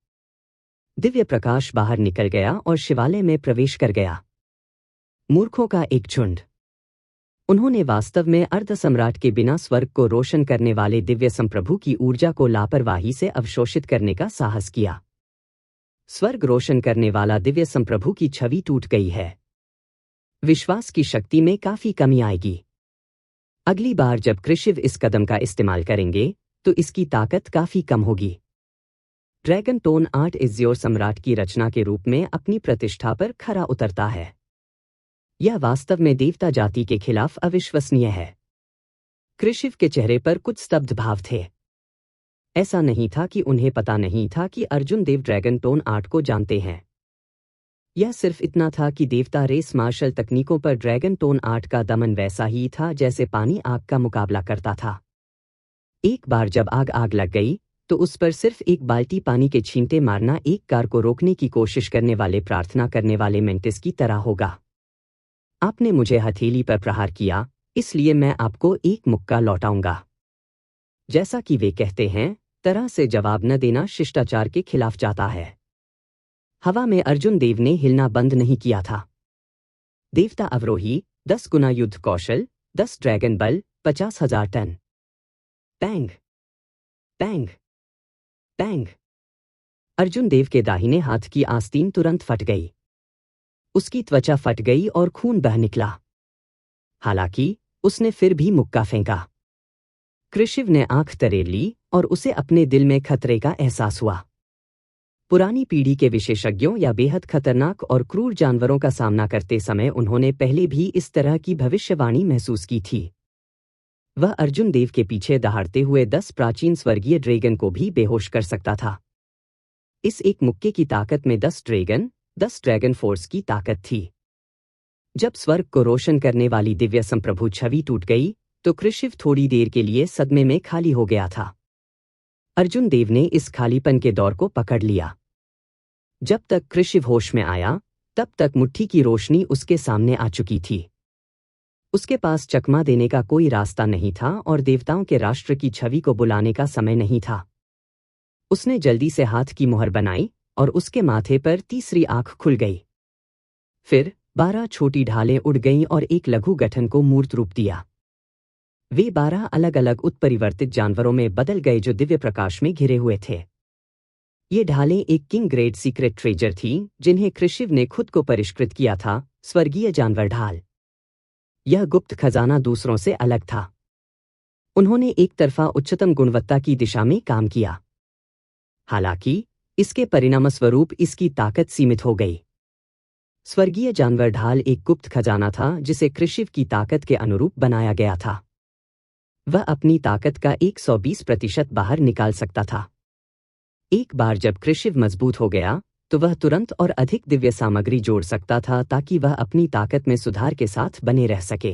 दिव्य प्रकाश बाहर निकल गया और शिवालय में प्रवेश कर गया। मूर्खों का एक झुंड। उन्होंने वास्तव में अर्ध सम्राट के बिना स्वर्ग को रोशन करने वाले दिव्य संप्रभु की ऊर्जा को लापरवाही से अवशोषित करने का साहस किया। स्वर्ग रोशन करने वाला दिव्य संप्रभु की छवि टूट गई है। विश्वास की शक्ति में काफी कमी आएगी। अगली बार जब कृशिव इस कदम का इस्तेमाल करेंगे, तो इसकी ताकत काफी कम होगी। ड्रैगन टोन आर्ट एज़्योर सम्राट की रचना के रूप में अपनी प्रतिष्ठा पर खरा उतरता है। यह वास्तव में देवता जाति के खिलाफ अविश्वसनीय है। कृशिव के चेहरे पर कुछ स्तब्ध भाव थे। ऐसा नहीं था कि उन्हें पता नहीं था कि अर्जुन देव ड्रैगन टोन आर्ट को जानते हैं। यह सिर्फ इतना था कि देवता रेस मार्शल तकनीकों पर ड्रैगन टोन आर्ट का दमन वैसा ही था जैसे पानी आग का मुकाबला करता था। एक बार जब आग लग गई, तो उस पर सिर्फ एक बाल्टी पानी के छींटे मारना एक कार को रोकने की कोशिश करने वाले प्रार्थना करने वाले मेंटिस की तरह होगा। आपने मुझे हथेली पर प्रहार किया, इसलिए मैं आपको एक मुक्का लौटाऊंगा। जैसा कि वे कहते हैं, तरह से जवाब न देना शिष्टाचार के खिलाफ जाता है। हवा में अर्जुन देव ने हिलना बंद नहीं किया था। देवता अवरोही, 10 गुना युद्ध कौशल, 10 ड्रैगन बल, 50,000 टन। पैंग पैंग पैंग। अर्जुन देव के दाहिने हाथ की आस्तीन तुरंत फट गई। उसकी त्वचा फट गई और खून बह निकला। हालांकि उसने फिर भी मुक्का फेंका। कृशिव ने आंख तरेर ली और उसे अपने दिल में खतरे का एहसास हुआ। पुरानी पीढ़ी के विशेषज्ञों या बेहद खतरनाक और क्रूर जानवरों का सामना करते समय उन्होंने पहले भी इस तरह की भविष्यवाणी महसूस की थी। वह अर्जुन देव के पीछे दहाड़ते हुए 10 प्राचीन स्वर्गीय ड्रैगन को भी बेहोश कर सकता था। इस एक मुक्के की ताकत में 10 ड्रैगन फोर्स की ताकत थी। जब स्वर्ग को रोशन करने वाली दिव्य संप्रभु छवि टूट गई, तो कृशिव थोड़ी देर के लिए सदमे में खाली हो गया था। अर्जुन देव ने इस खालीपन के दौर को पकड़ लिया। जब तक कृशिव होश में आया, तब तक मुट्ठी की रोशनी उसके सामने आ चुकी थी। उसके पास चकमा देने का कोई रास्ता नहीं था और देवताओं के राष्ट्र की छवि को बुलाने का समय नहीं था। उसने जल्दी से हाथ की मुहर बनाई और उसके माथे पर तीसरी आंख खुल गई। फिर 12 छोटी ढालें उड़ गईं और एक लघु गठन को मूर्त रूप दिया। वे 12 अलग अलग उत्परिवर्तित जानवरों में बदल गए जो दिव्य प्रकाश में घिरे हुए थे। ये ढालें एक किंग ग्रेड सीक्रेट ट्रेजर थीं, जिन्हें कृशिव ने खुद को परिष्कृत किया था, स्वर्गीय जानवर ढाल। यह गुप्त खजाना दूसरों से अलग था। उन्होंने एक तरफा उच्चतम गुणवत्ता की दिशा में काम किया। हालांकि इसके परिणामस्वरूप इसकी ताकत सीमित हो गई। स्वर्गीय जानवर ढाल एक गुप्त खजाना था जिसे कृशिव की ताकत के अनुरूप बनाया गया था। वह अपनी ताकत का 120% बाहर निकाल सकता था। एक बार जब कृशिव मजबूत हो गया, तो वह तुरंत और अधिक दिव्य सामग्री जोड़ सकता था ताकि वह अपनी ताकत में सुधार के साथ बने रह सके।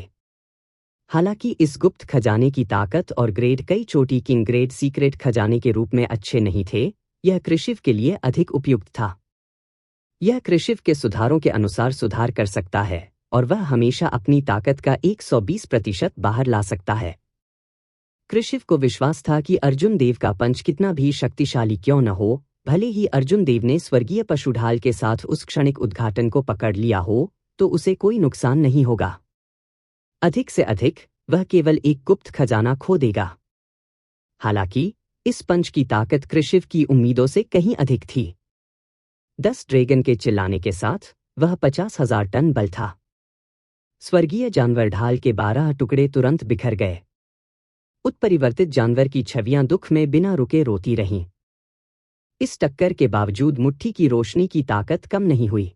हालांकि इस गुप्त खजाने की ताकत और ग्रेड कई चोटी किंग ग्रेड सीक्रेट खजाने के रूप में अच्छे नहीं थे, यह कृशिव के लिए अधिक उपयुक्त था। यह कृशिव के सुधारों के अनुसार सुधार कर सकता है और वह हमेशा अपनी ताकत का 120% बाहर ला सकता है। कृशिव को विश्वास था कि अर्जुन देव का पंच कितना भी शक्तिशाली क्यों न हो, भले ही अर्जुन देव ने स्वर्गीय पशुढाल के साथ उस क्षणिक उद्घाटन को पकड़ लिया हो, तो उसे कोई नुकसान नहीं होगा। अधिक से अधिक वह केवल एक गुप्त खजाना खो देगा। हालांकि इस पंच की ताकत कृशिव की उम्मीदों से कहीं अधिक थी। 10 ड्रैगन के चिल्लाने के साथ वह 50,000 टन बल था। स्वर्गीय जानवर ढाल के 12 टुकड़े तुरंत बिखर गए। उत्परिवर्तित जानवर की छवियां दुख में बिना रुके रोती रहीं। इस टक्कर के बावजूद मुट्ठी की रोशनी की ताकत कम नहीं हुई।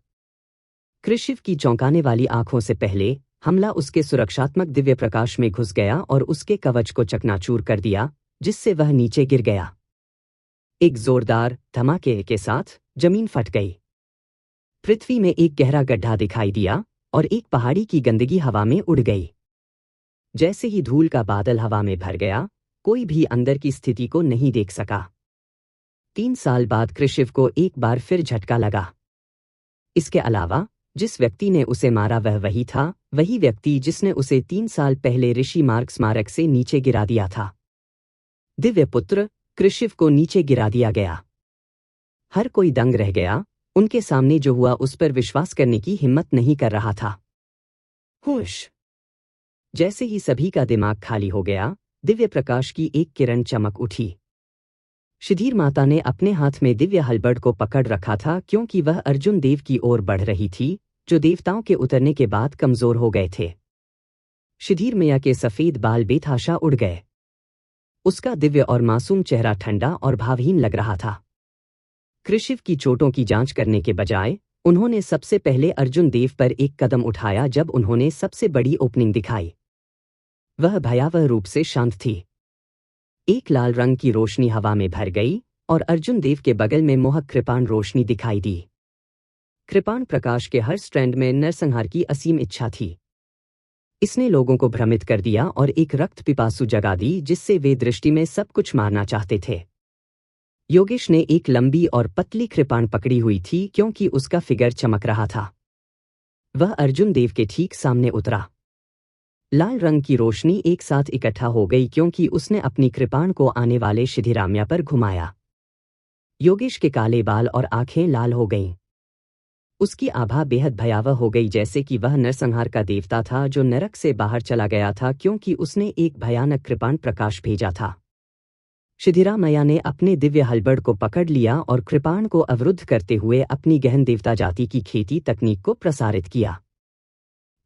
कृशिव की चौंकाने वाली आंखों से पहले हमला उसके सुरक्षात्मक दिव्य प्रकाश में घुस गया और उसके कवच को चकनाचूर कर दिया, जिससे वह नीचे गिर गया। एक जोरदार धमाके के साथ जमीन फट गई। पृथ्वी में एक गहरा गड्ढा दिखाई दिया और एक पहाड़ी की गंदगी हवा में उड़ गई। जैसे ही धूल का बादल हवा में भर गया, कोई भी अंदर की स्थिति को नहीं देख सका। 3 साल बाद कृशिव को एक बार फिर झटका लगा। इसके अलावा जिस व्यक्ति ने उसे मारा वह वही था, वही व्यक्ति जिसने उसे 3 साल पहले ऋषि मार्ग स्मारक से नीचे गिरा दिया था। दिव्य पुत्र कृशिव को नीचे गिरा दिया गया। हर कोई दंग रह गया। उनके सामने जो हुआ उस पर विश्वास करने की हिम्मत नहीं कर रहा था। होश। जैसे ही सभी का दिमाग खाली हो गया, दिव्य प्रकाश की एक किरण चमक उठी। शिधीर माता ने अपने हाथ में दिव्य हलबर्ड को पकड़ रखा था क्योंकि वह अर्जुन देव की ओर बढ़ रही थी, जो देवताओं के उतरने के बाद कमजोर हो गए थे। शिधीर मैया के सफेद बाल बेतहाशा उड़ गए। उसका दिव्य और मासूम चेहरा ठंडा और भावहीन लग रहा था। कृशिव की चोटों की जांच करने के बजाय उन्होंने सबसे पहले अर्जुन देव पर एक कदम उठाया जब उन्होंने सबसे बड़ी ओपनिंग दिखाई। वह भयावह रूप से शांत थी। एक लाल रंग की रोशनी हवा में भर गई और अर्जुन देव के बगल में मोहक कृपाण रोशनी दिखाई दी। कृपाण प्रकाश के हर स्ट्रैंड में नरसंहार की असीम इच्छा थी। इसने लोगों को भ्रमित कर दिया और एक रक्त पिपासु जगा दी जिससे वे दृष्टि में सब कुछ मारना चाहते थे। योगेश ने एक लंबी और पतली कृपाण पकड़ी हुई थी क्योंकि उसका फिगर चमक रहा था। वह अर्जुन देव के ठीक सामने उतरा। लाल रंग की रोशनी एक साथ इकट्ठा हो गई क्योंकि उसने अपनी कृपाण को आने वाले सिद्धिरामैया पर घुमाया। योगेश के काले बाल और आंखें लाल हो गईं। उसकी आभा बेहद भयावह हो गई, जैसे कि वह नरसंहार का देवता था जो नरक से बाहर चला गया था क्योंकि उसने एक भयानक कृपाण प्रकाश भेजा था। सिद्धिरामैया ने अपने दिव्य हलबड़ को पकड़ लिया और कृपाण को अवरुद्ध करते हुए अपनी गहन देवता जाति की खेती तकनीक को प्रसारित किया।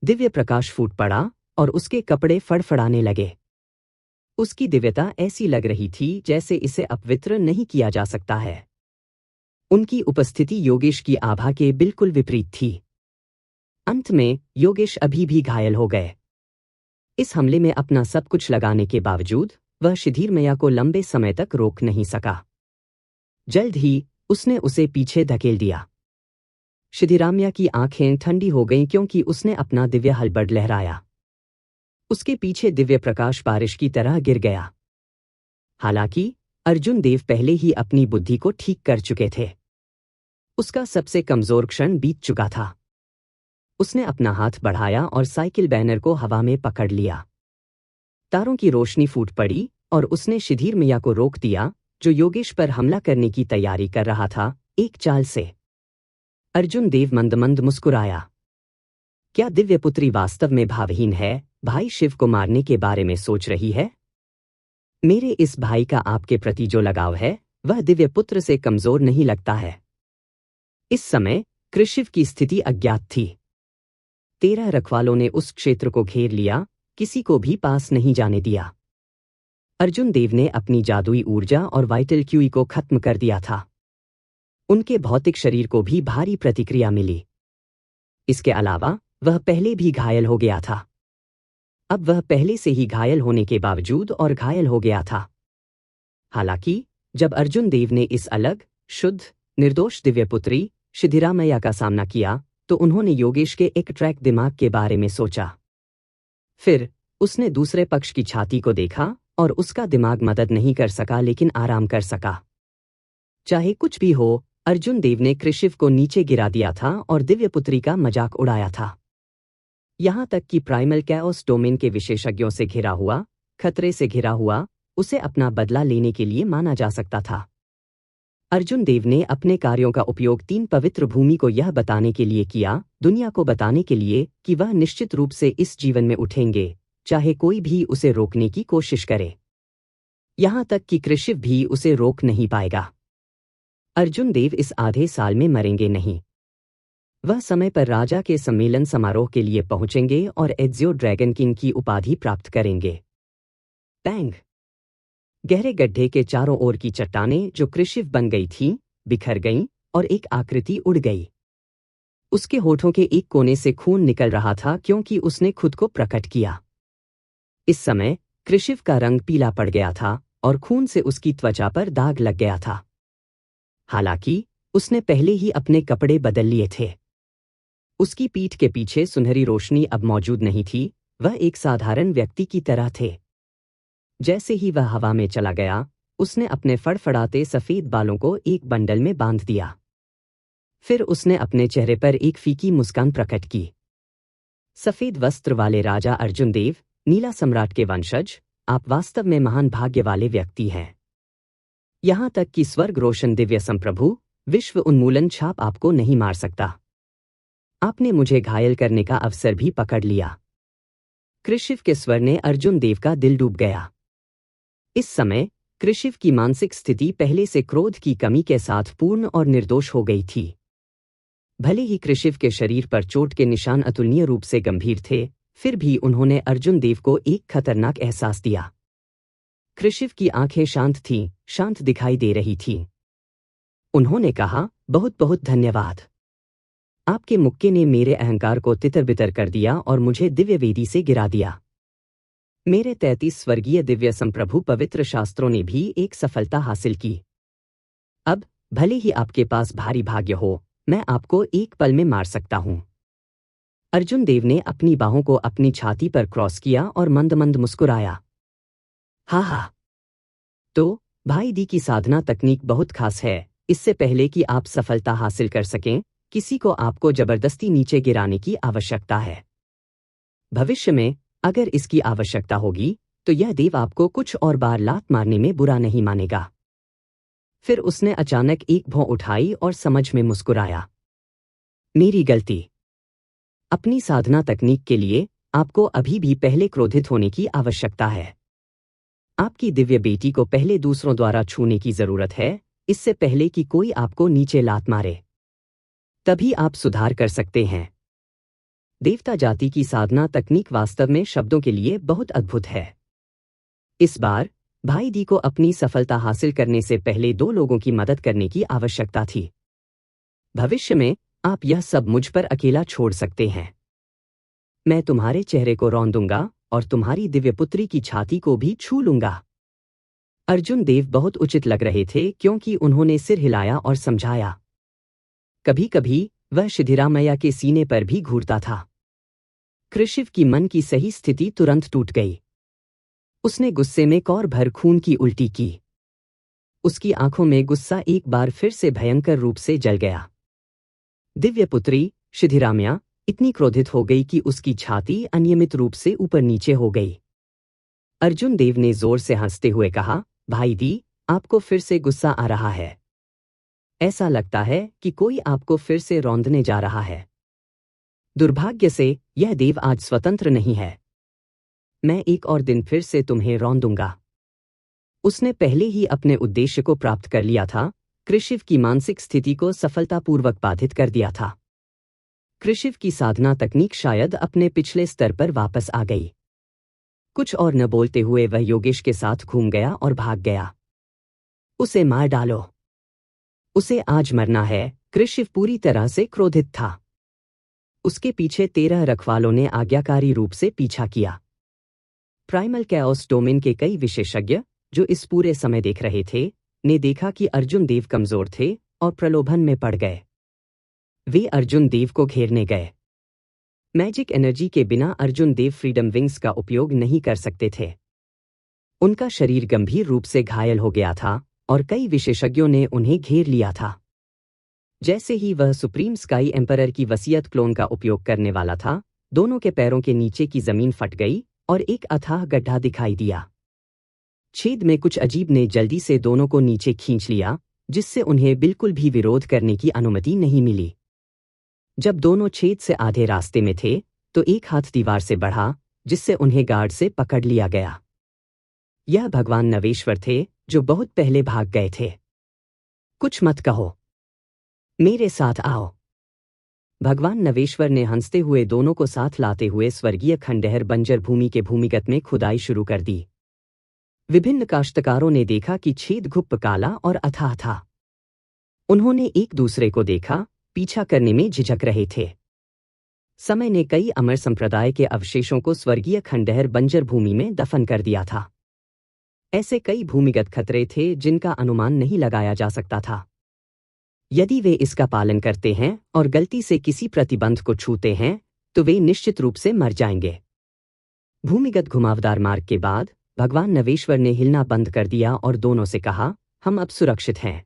दिव्य प्रकाश फूट पड़ा और उसके कपड़े फड़फड़ाने लगे। उसकी दिव्यता ऐसी लग रही थी जैसे इसे अपवित्र नहीं किया जा सकता है। उनकी उपस्थिति योगेश की आभा के बिल्कुल विपरीत थी। अंत में योगेश अभी भी घायल हो गए। इस हमले में अपना सब कुछ लगाने के बावजूद वह सिद्धिरामैया को लंबे समय तक रोक नहीं सका। जल्द ही उसने उसे पीछे धकेल दिया। सिद्धिरामैया की आंखें ठंडी हो गईं क्योंकि उसने अपना दिव्य हलबड़ लहराया। उसके पीछे दिव्य प्रकाश बारिश की तरह गिर गया। हालांकि अर्जुन देव पहले ही अपनी बुद्धि को ठीक कर चुके थे। उसका सबसे कमजोर क्षण बीत चुका था। उसने अपना हाथ बढ़ाया और साइकिल बैनर को हवा में पकड़ लिया। तारों की रोशनी फूट पड़ी और उसने सिद्धिरामैया को रोक दिया, जो योगेश पर हमला करने की तैयारी कर रहा था, एक चाल से। अर्जुन देव मंद मंद मुस्कुराया। क्या दिव्यपुत्री वास्तव में भावहीन है? भाई शिव को मारने के बारे में सोच रही है? मेरे इस भाई का आपके प्रति जो लगाव है वह दिव्यपुत्र से कमजोर नहीं लगता है। इस समय कृशिव की स्थिति अज्ञात थी। 13 रखवालों ने उस क्षेत्र को घेर लिया, किसी को भी पास नहीं जाने दिया। अर्जुन देव ने अपनी जादुई ऊर्जा और वाइटल क्यूई को खत्म कर दिया था। उनके भौतिक शरीर को भी भारी प्रतिक्रिया मिली। इसके अलावा वह पहले भी घायल हो गया था। अब वह पहले से ही घायल होने के बावजूद और घायल हो गया था। हालांकि जब अर्जुन देव ने इस अलग, शुद्ध, निर्दोष दिव्यपुत्री सिद्धिरामैया का सामना किया तो उन्होंने योगेश के एक ट्रैक दिमाग के बारे में सोचा। फिर उसने दूसरे पक्ष की छाती को देखा और उसका दिमाग मदद नहीं कर सका लेकिन आराम कर सका। चाहे कुछ भी हो, अर्जुन देव ने कृशिव को नीचे गिरा दिया था और दिव्यपुत्री का मजाक उड़ाया था। यहां तक कि प्राइमल कैओस डोमेन के विशेषज्ञों से घिरा हुआ, खतरे से घिरा हुआ, उसे अपना बदला लेने के लिए माना जा सकता था। अर्जुन देव ने अपने कार्यों का उपयोग 3 पवित्र भूमि को यह बताने के लिए किया, दुनिया को बताने के लिए कि वह निश्चित रूप से इस जीवन में उठेंगे, चाहे कोई भी उसे रोकने की कोशिश करे। यहां तक कि कृशिव भी उसे रोक नहीं पाएगा। अर्जुन देव इस आधे साल में मरेंगे नहीं। वह समय पर राजा के सम्मेलन समारोह के लिए पहुंचेंगे और एज़ियो ड्रैगन किंग की उपाधि प्राप्त करेंगे। पैंग! गहरे गड्ढे के चारों ओर की चट्टानें जो कृशिव बन गई थीं, बिखर गईं और एक आकृति उड़ गई। उसके होठों के एक कोने से खून निकल रहा था क्योंकि उसने खुद को प्रकट किया। इस समय कृशिव का रंग पीला पड़ गया था और खून से उसकी त्वचा पर दाग लग गया था। हालांकि उसने पहले ही अपने कपड़े बदल लिए थे। उसकी पीठ के पीछे सुनहरी रोशनी अब मौजूद नहीं थी, वह एक साधारण व्यक्ति की तरह थे। जैसे ही वह हवा में चला गया, उसने अपने फड़फड़ाते सफेद बालों को एक बंडल में बांध दिया। फिर उसने अपने चेहरे पर एक फीकी मुस्कान प्रकट की। सफेद वस्त्र वाले राजा अर्जुन देव, नीला सम्राट के वंशज, आप वास्तव में महान भाग्य वाले व्यक्ति हैं। यहां तक कि स्वर्ग रोशन दिव्य संप्रभु, विश्व उन्मूलन छाप आपको नहीं मार सकता। आपने मुझे घायल करने का अवसर भी पकड़ लिया। कृशिव के स्वर ने अर्जुन देव का दिल डूब गया। इस समय कृशिव की मानसिक स्थिति पहले से क्रोध की कमी के साथ पूर्ण और निर्दोष हो गई थी। भले ही कृशिव के शरीर पर चोट के निशान अतुलनीय रूप से गंभीर थे, फिर भी उन्होंने अर्जुन देव को एक खतरनाक एहसास दिया। कृशिव की आंखें शांत थीं, शांत दिखाई दे रही थीं। उन्होंने कहा, बहुत बहुत धन्यवाद। आपके मुक्के ने मेरे अहंकार को तितर-बितर कर दिया और मुझे दिव्य वेदी से गिरा दिया। मेरे 33 स्वर्गीय दिव्य संप्रभु पवित्र शास्त्रों ने भी एक सफलता हासिल की। अब भले ही आपके पास भारी भाग्य हो, मैं आपको एक पल में मार सकता हूं। अर्जुन देव ने अपनी बाहों को अपनी छाती पर क्रॉस किया और मंद मंद मुस्कुराया। हा हा। तो भाई दी की साधना तकनीक बहुत खास है। इससे पहले कि आप सफलता हासिल कर सकें, किसी को आपको जबरदस्ती नीचे गिराने की आवश्यकता है। भविष्य में अगर इसकी आवश्यकता होगी तो यह देव आपको कुछ और बार लात मारने में बुरा नहीं मानेगा। फिर उसने अचानक एक भौं उठाई और समझ में मुस्कुराया। मेरी गलती। अपनी साधना तकनीक के लिए आपको अभी भी पहले क्रोधित होने की आवश्यकता है। आपकी दिव्य बेटी को पहले दूसरों द्वारा छूने की जरूरत है, इससे पहले कि कोई आपको नीचे लात मारे। तभी आप सुधार कर सकते हैं। देवता जाति की साधना तकनीक वास्तव में शब्दों के लिए बहुत अद्भुत है। इस बार भाई दी को अपनी सफलता हासिल करने से पहले 2 लोगों की मदद करने की आवश्यकता थी। भविष्य में आप यह सब मुझ पर अकेला छोड़ सकते हैं। मैं तुम्हारे चेहरे को रौंद दूंगा और तुम्हारी दिव्य पुत्री की छाती को भी छू लूंगा। अर्जुन देव बहुत उचित लग रहे थे क्योंकि उन्होंने सिर हिलाया और समझाया। कभी कभी वह सिद्धिरामैया के सीने पर भी घूरता था। कृषिव की मन की सही स्थिति तुरंत टूट गई। उसने गुस्से में कौर भर खून की उल्टी की। उसकी आंखों में गुस्सा एक बार फिर से भयंकर रूप से जल गया। दिव्य पुत्री सिद्धिरामैया इतनी क्रोधित हो गई कि उसकी छाती अनियमित रूप से ऊपर नीचे हो गई। अर्जुन देव ने जोर से हंसते हुए कहा, भाई दी, आपको फिर से गुस्सा आ रहा है। ऐसा लगता है कि कोई आपको फिर से रौंदने जा रहा है। दुर्भाग्य से यह देव आज स्वतंत्र नहीं है। मैं एक और दिन फिर से तुम्हें रौंदूंगा। उसने पहले ही अपने उद्देश्य को प्राप्त कर लिया था। कृषिव की मानसिक स्थिति को सफलतापूर्वक बाधित कर दिया था। कृषिव की साधना तकनीक शायद अपने पिछले स्तर पर वापस आ गई। कुछ और न बोलते हुए वह योगेश के साथ घूम गया और भाग गया। उसे मार डालो। उसे आज मरना है। कृषिव पूरी तरह से क्रोधित था। उसके पीछे 13 रखवालों ने आज्ञाकारी रूप से पीछा किया। प्राइमल कैओस डोमेन के कई विशेषज्ञ जो इस पूरे समय देख रहे थे, ने देखा कि अर्जुन देव कमजोर थे और प्रलोभन में पड़ गए। वे अर्जुन देव को घेरने गए। मैजिक एनर्जी के बिना अर्जुन देव फ्रीडम विंग्स का उपयोग नहीं कर सकते थे। उनका शरीर गंभीर रूप से घायल हो गया था और कई विशेषज्ञों ने उन्हें घेर लिया था। जैसे ही वह सुप्रीम स्काई एम्परर की वसीयत क्लोन का उपयोग करने वाला था, दोनों के पैरों के नीचे की जमीन फट गई और एक अथाह गड्ढा दिखाई दिया। छेद में कुछ अजीब ने जल्दी से दोनों को नीचे खींच लिया, जिससे उन्हें बिल्कुल भी विरोध करने की अनुमति नहीं मिली। जब दोनों छेद से आधे रास्ते में थे तो एक हाथ दीवार से बढ़ा, जिससे उन्हें गार्ड से पकड़ लिया गया। यह भगवान नवेश्वर थे जो बहुत पहले भाग गए थे। कुछ मत कहो, मेरे साथ आओ। भगवान नवेश्वर ने हंसते हुए दोनों को साथ लाते हुए स्वर्गीय खंडहर बंजर भूमि के भूमिगत में खुदाई शुरू कर दी। विभिन्न काश्तकारों ने देखा कि छेद घुप्प काला और अथाह था। उन्होंने एक दूसरे को देखा, पीछा करने में झिझक रहे थे। समय ने कई अमर संप्रदाय के अवशेषों को स्वर्गीय खंडहर बंजर भूमि में दफन कर दिया था। ऐसे कई भूमिगत खतरे थे जिनका अनुमान नहीं लगाया जा सकता था। यदि वे इसका पालन करते हैं और गलती से किसी प्रतिबंध को छूते हैं तो वे निश्चित रूप से मर जाएंगे। भूमिगत घुमावदार मार्ग के बाद भगवान नवेश्वर ने हिलना बंद कर दिया और दोनों से कहा, हम अब सुरक्षित हैं।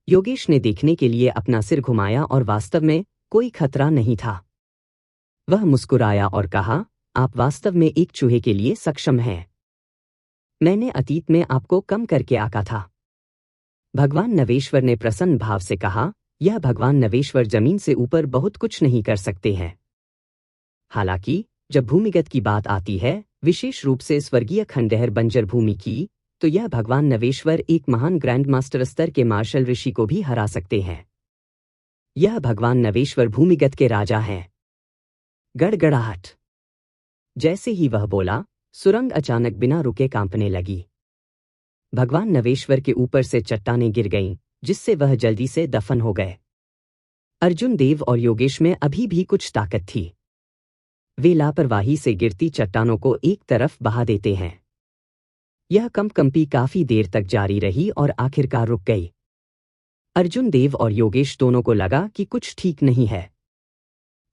योगेश ने देखने के लिए अपना सिर घुमाया और वास्तव में कोई खतरा नहीं था। वह मुस्कुराया और कहा, आप वास्तव में एक चूहे के लिए सक्षम हैं। मैंने अतीत में आपको कम करके आका था। भगवान नवेश्वर ने प्रसन्न भाव से कहा, यह भगवान नवेश्वर जमीन से ऊपर बहुत कुछ नहीं कर सकते हैं। हालांकि जब भूमिगत की बात आती है, विशेष रूप से स्वर्गीय खंडहर बंजर भूमि की, तो यह भगवान नवेश्वर एक महान ग्रैंड मास्टर स्तर के मार्शल ऋषि को भी हरा सकते हैं। यह भगवान नवेश्वर भूमिगत के राजा हैं। गड़गड़ाहट। जैसे ही वह बोला, सुरंग अचानक बिना रुके कांपने लगी। भगवान नवेश्वर के ऊपर से चट्टानें गिर गईं, जिससे वह जल्दी से दफन हो गए। अर्जुन देव और योगेश में अभी भी कुछ ताकत थी। वे लापरवाही से गिरती चट्टानों को एक तरफ बहा देते हैं। यह कंपकंपी काफी देर तक जारी रही और आखिरकार रुक गई। अर्जुन देव और योगेश दोनों को लगा कि कुछ ठीक नहीं है।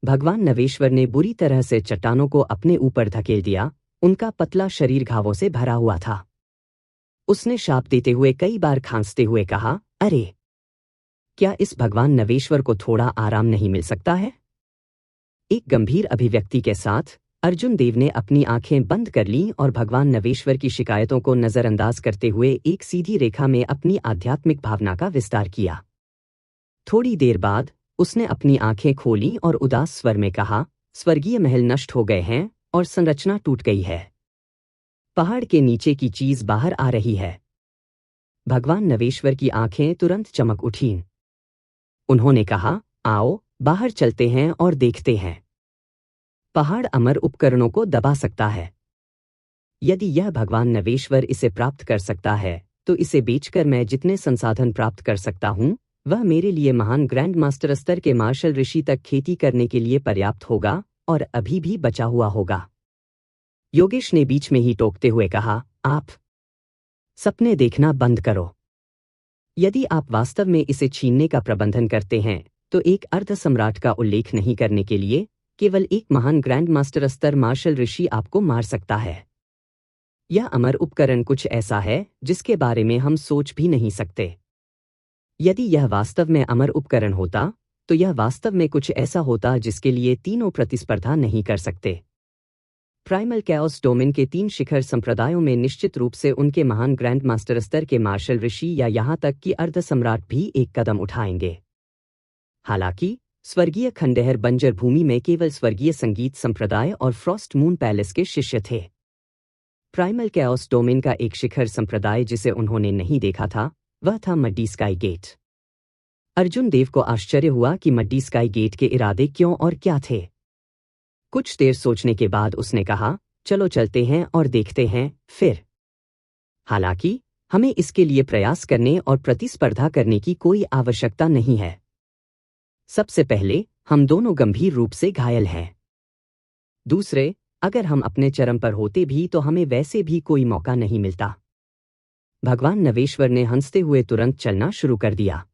भगवान नवेश्वर ने बुरी तरह से चट्टानों को अपने ऊपर धकेल दिया। उनका पतला शरीर घावों से भरा हुआ था। उसने शाप देते हुए कई बार खांसते हुए कहा, अरे, क्या इस भगवान नवेश्वर को थोड़ा आराम नहीं मिल सकता है? एक गंभीर अभिव्यक्ति के साथ अर्जुन देव ने अपनी आंखें बंद कर लीं और भगवान नवेश्वर की शिकायतों को नजरअंदाज करते हुए एक सीधी रेखा में अपनी आध्यात्मिक भावना का विस्तार किया। थोड़ी देर बाद उसने अपनी आंखें खोलीं और उदास स्वर में कहा, स्वर्गीय महल नष्ट हो गए हैं और संरचना टूट गई है। पहाड़ के नीचे की चीज बाहर आ रही है। भगवान नवेश्वर की आंखें तुरंत चमक उठीं। उन्होंने कहा, आओ बाहर चलते हैं और देखते हैं। पहाड़ अमर उपकरणों को दबा सकता है। यदि यह भगवान नवेश्वर इसे प्राप्त कर सकता है, तो इसे बेचकर मैं जितने संसाधन प्राप्त कर सकता हूं, वह मेरे लिए महान ग्रैंड मास्टर स्तर के मार्शल ऋषि तक खेती करने के लिए पर्याप्त होगा और अभी भी बचा हुआ होगा। योगेश ने बीच में ही टोकते हुए कहा, आप सपने देखना बंद करो। यदि आप वास्तव में इसे छीनने का प्रबंधन करते हैं, तो एक अर्ध सम्राट का उल्लेख नहीं करने के लिए केवल एक महान ग्रैंड मास्टर स्तर मार्शल ऋषि आपको मार सकता है। यह अमर उपकरण कुछ ऐसा है जिसके बारे में हम सोच भी नहीं सकते। यदि यह वास्तव में अमर उपकरण होता, तो यह वास्तव में कुछ ऐसा होता जिसके लिए तीनों प्रतिस्पर्धा नहीं कर सकते। प्राइमल कैओस डोमेन के 3 शिखर संप्रदायों में निश्चित रूप से उनके महान ग्रैंड मास्टर स्तर के मार्शल ऋषि या यहां तक कि अर्ध सम्राट भी एक कदम उठाएंगे। हालांकि स्वर्गीय खंडहर बंजर भूमि में केवल स्वर्गीय संगीत संप्रदाय और फ्रॉस्ट मून पैलेस के शिष्य थे। प्राइमल कैओस डोमेन का एक शिखर संप्रदाय जिसे उन्होंने नहीं देखा था, वह था मड्डी स्काई गेट। अर्जुन देव को आश्चर्य हुआ कि मड्डी स्काई गेट के इरादे क्यों और क्या थे। कुछ देर सोचने के बाद उसने कहा, चलो चलते हैं और देखते हैं फिर। हालांकि हमें इसके लिए प्रयास करने और प्रतिस्पर्धा करने की कोई आवश्यकता नहीं है। सबसे पहले, हम दोनों गंभीर रूप से घायल हैं। दूसरे, अगर हम अपने चरम पर होते भी तो हमें वैसे भी कोई मौका नहीं मिलता। भगवान नवेश्वर ने हंसते हुए तुरंत चलना शुरू कर दिया।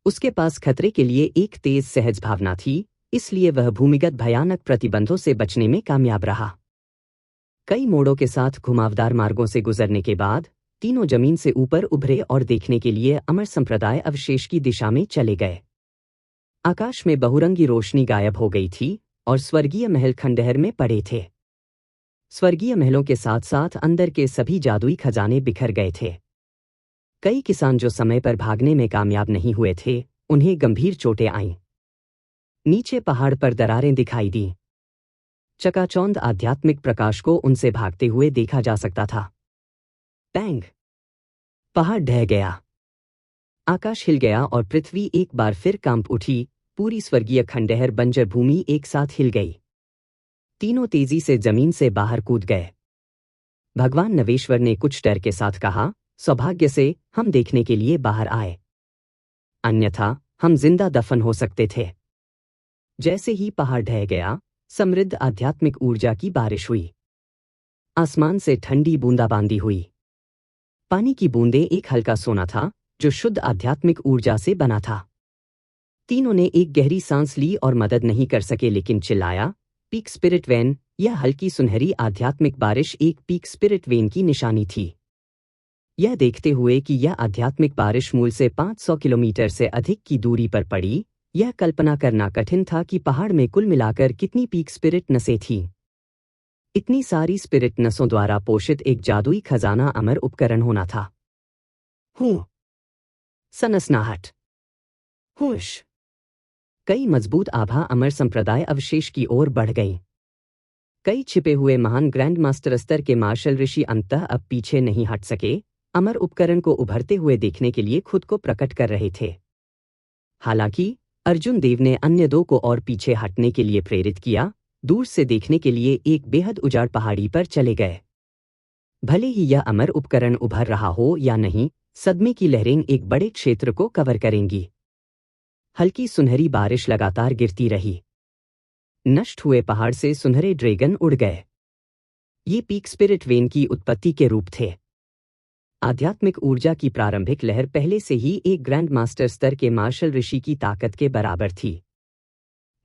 उसके पास खतरे के लिए एक तेज सहज भावना थी, इसलिए वह भूमिगत भयानक प्रतिबंधों से बचने में कामयाब रहा। कई मोड़ों के साथ घुमावदार मार्गों से गुजरने के बाद तीनों जमीन से ऊपर उभरे और देखने के लिए अमर संप्रदाय अवशेष की दिशा में चले गए। आकाश में बहुरंगी रोशनी गायब हो गई थी और स्वर्गीय महल खंडहर में पड़े थे। स्वर्गीय महलों के साथ साथ अंदर के सभी जादुई खजाने बिखर गए थे। कई किसान जो समय पर भागने में कामयाब नहीं हुए थे, उन्हें गंभीर चोटें आईं। नीचे पहाड़ पर दरारें दिखाई दी। चकाचौंध आध्यात्मिक प्रकाश को उनसे भागते हुए देखा जा सकता था। पैंग! पहाड़ ढह गया। आकाश हिल गया और पृथ्वी एक बार फिर कांप उठी। पूरी स्वर्गीय खंडहर बंजर भूमि एक साथ हिल गई। तीनों तेजी से जमीन से बाहर कूद गए। भगवान नवेश्वर ने कुछ डर के साथ कहा, सौभाग्य से हम देखने के लिए बाहर आए, अन्यथा हम जिंदा दफन हो सकते थे। जैसे ही पहाड़ ढह गया, समृद्ध आध्यात्मिक ऊर्जा की बारिश हुई। आसमान से ठंडी बूंदाबांदी हुई। पानी की बूंदें एक हल्का सोना था जो शुद्ध आध्यात्मिक ऊर्जा से बना था। तीनों ने एक गहरी सांस ली और मदद नहीं कर सके लेकिन चिल्लाया, पीक स्पिरिट वेन। यह हल्की सुनहरी आध्यात्मिक बारिश एक पीक स्पिरिट वेन की निशानी थी। यह देखते हुए कि यह आध्यात्मिक बारिश मूल से 500 किलोमीटर से अधिक की दूरी पर पड़ी, यह कल्पना करना कठिन था कि पहाड़ में कुल मिलाकर कितनी पीक स्पिरिट नसें थीं। इतनी सारी स्पिरिट नसों द्वारा पोषित एक जादुई खजाना अमर उपकरण होना था। हूँ। सनसनाहट। हुश। कई मजबूत आभा अमर संप्रदाय अवशेष की ओर बढ़ गईं। कई छिपे हुए महान ग्रैंड मास्टर स्तर के मार्शल ऋषि अंततः अब पीछे नहीं हट सके, अमर उपकरण को उभरते हुए देखने के लिए खुद को प्रकट कर रहे थे। हालांकि अर्जुन देव ने अन्य दो को और पीछे हटने के लिए प्रेरित किया, दूर से देखने के लिए एक बेहद उजाड़ पहाड़ी पर चले गए। भले ही यह अमर उपकरण उभर रहा हो या नहीं, सदमे की लहरें एक बड़े क्षेत्र को कवर करेंगी। हल्की सुनहरी बारिश लगातार गिरती रही। नष्ट हुए पहाड़ से सुनहरे ड्रैगन उड़ गए। ये पीक स्पिरिट वेन की उत्पत्ति के रूप थे। आध्यात्मिक ऊर्जा की प्रारंभिक लहर पहले से ही एक ग्रैंड मास्टर स्तर के मार्शल ऋषि की ताकत के बराबर थी।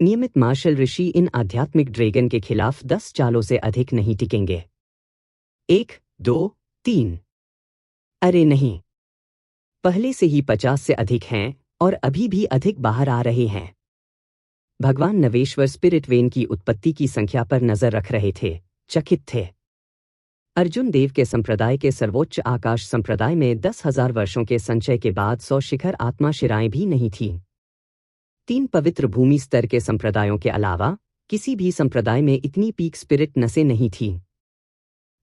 नियमित मार्शल ऋषि इन आध्यात्मिक ड्रैगन के खिलाफ 10 चालों से अधिक नहीं टिकेंगे। 1, 2, 3। अरे नहीं, पहले से ही 50 से अधिक हैं और अभी भी अधिक बाहर आ रहे हैं। भगवान नवेश्वर स्पिरिट वेन की उत्पत्ति की संख्या पर नजर रख रहे थे, चकित थे। अर्जुन देव के संप्रदाय के सर्वोच्च आकाश संप्रदाय में 10,000 वर्षों के संचय के बाद 100 शिखर आत्मा शिराएं भी नहीं थीं। 3 पवित्र भूमि स्तर के संप्रदायों के अलावा किसी भी संप्रदाय में इतनी पीक स्पिरिट नसें नहीं थीं।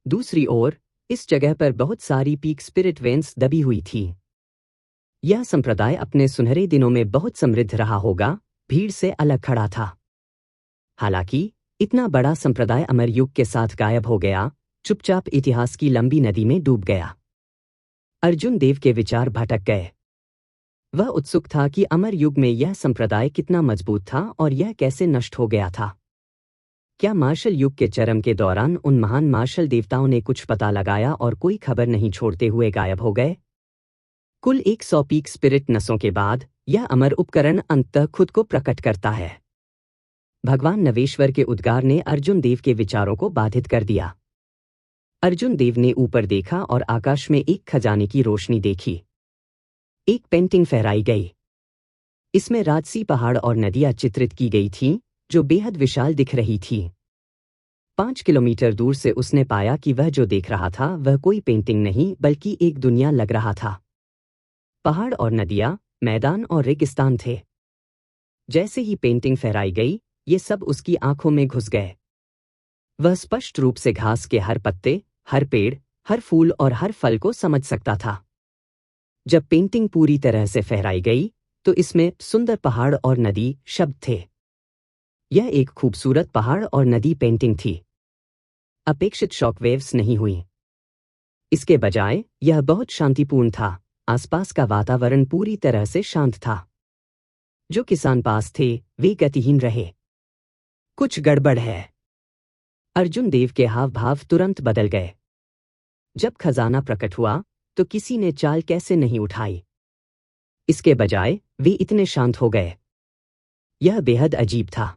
दूसरी ओर इस जगह पर बहुत सारी पीक स्पिरिट वेन्स दबी हुई थी। यह संप्रदाय अपने सुनहरे दिनों में बहुत समृद्ध रहा होगा, भीड़ से अलग खड़ा था। हालांकि इतना बड़ा संप्रदाय अमर युग के साथ गायब हो गया, चुपचाप इतिहास की लंबी नदी में डूब गया। अर्जुन देव के विचार भटक गए। वह उत्सुक था कि अमर युग में यह संप्रदाय कितना मजबूत था और यह कैसे नष्ट हो गया था। क्या मार्शल युग के चरम के दौरान उन महान मार्शल देवताओं ने कुछ पता लगाया और कोई खबर नहीं छोड़ते हुए गायब हो गए? कुल 100 पीक स्पिरिट नसों के बाद यह अमर उपकरण अंततः खुद को प्रकट करता है। भगवान नवेश्वर के उद्गार ने अर्जुन देव के विचारों को बाधित कर दिया। अर्जुन देव ने ऊपर देखा और आकाश में एक खजाने की रोशनी देखी। एक पेंटिंग फहराई गई। इसमें राजसी पहाड़ और नदियां चित्रित की गई थीं, जो बेहद विशाल दिख रही थी। 5 किलोमीटर दूर से उसने पाया कि वह जो देख रहा था वह कोई पेंटिंग नहीं बल्कि एक दुनिया लग रहा था। पहाड़ और नदियां, मैदान और रेगिस्तान थे। जैसे ही पेंटिंग फहराई गई, ये सब उसकी आंखों में घुस गए। वह स्पष्ट रूप से घास के हर पत्ते, हर पेड़, हर फूल और हर फल को समझ सकता था। जब पेंटिंग पूरी तरह से फहराई गई, तो इसमें सुंदर पहाड़ और नदी शब्द थे। यह एक खूबसूरत पहाड़ और नदी पेंटिंग थी। अपेक्षित शॉकवेव्स नहीं हुई। इसके बजाय यह बहुत शांतिपूर्ण था। आसपास का वातावरण पूरी तरह से शांत था। जो किसान पास थे, वे गतिहीन रहे। कुछ गड़बड़ है। अर्जुन देव के हाव भाव तुरंत बदल गए। जब खजाना प्रकट हुआ, तो किसी ने चाल कैसे नहीं उठाई। इसके बजाय वे इतने शांत हो गए। यह बेहद अजीब था।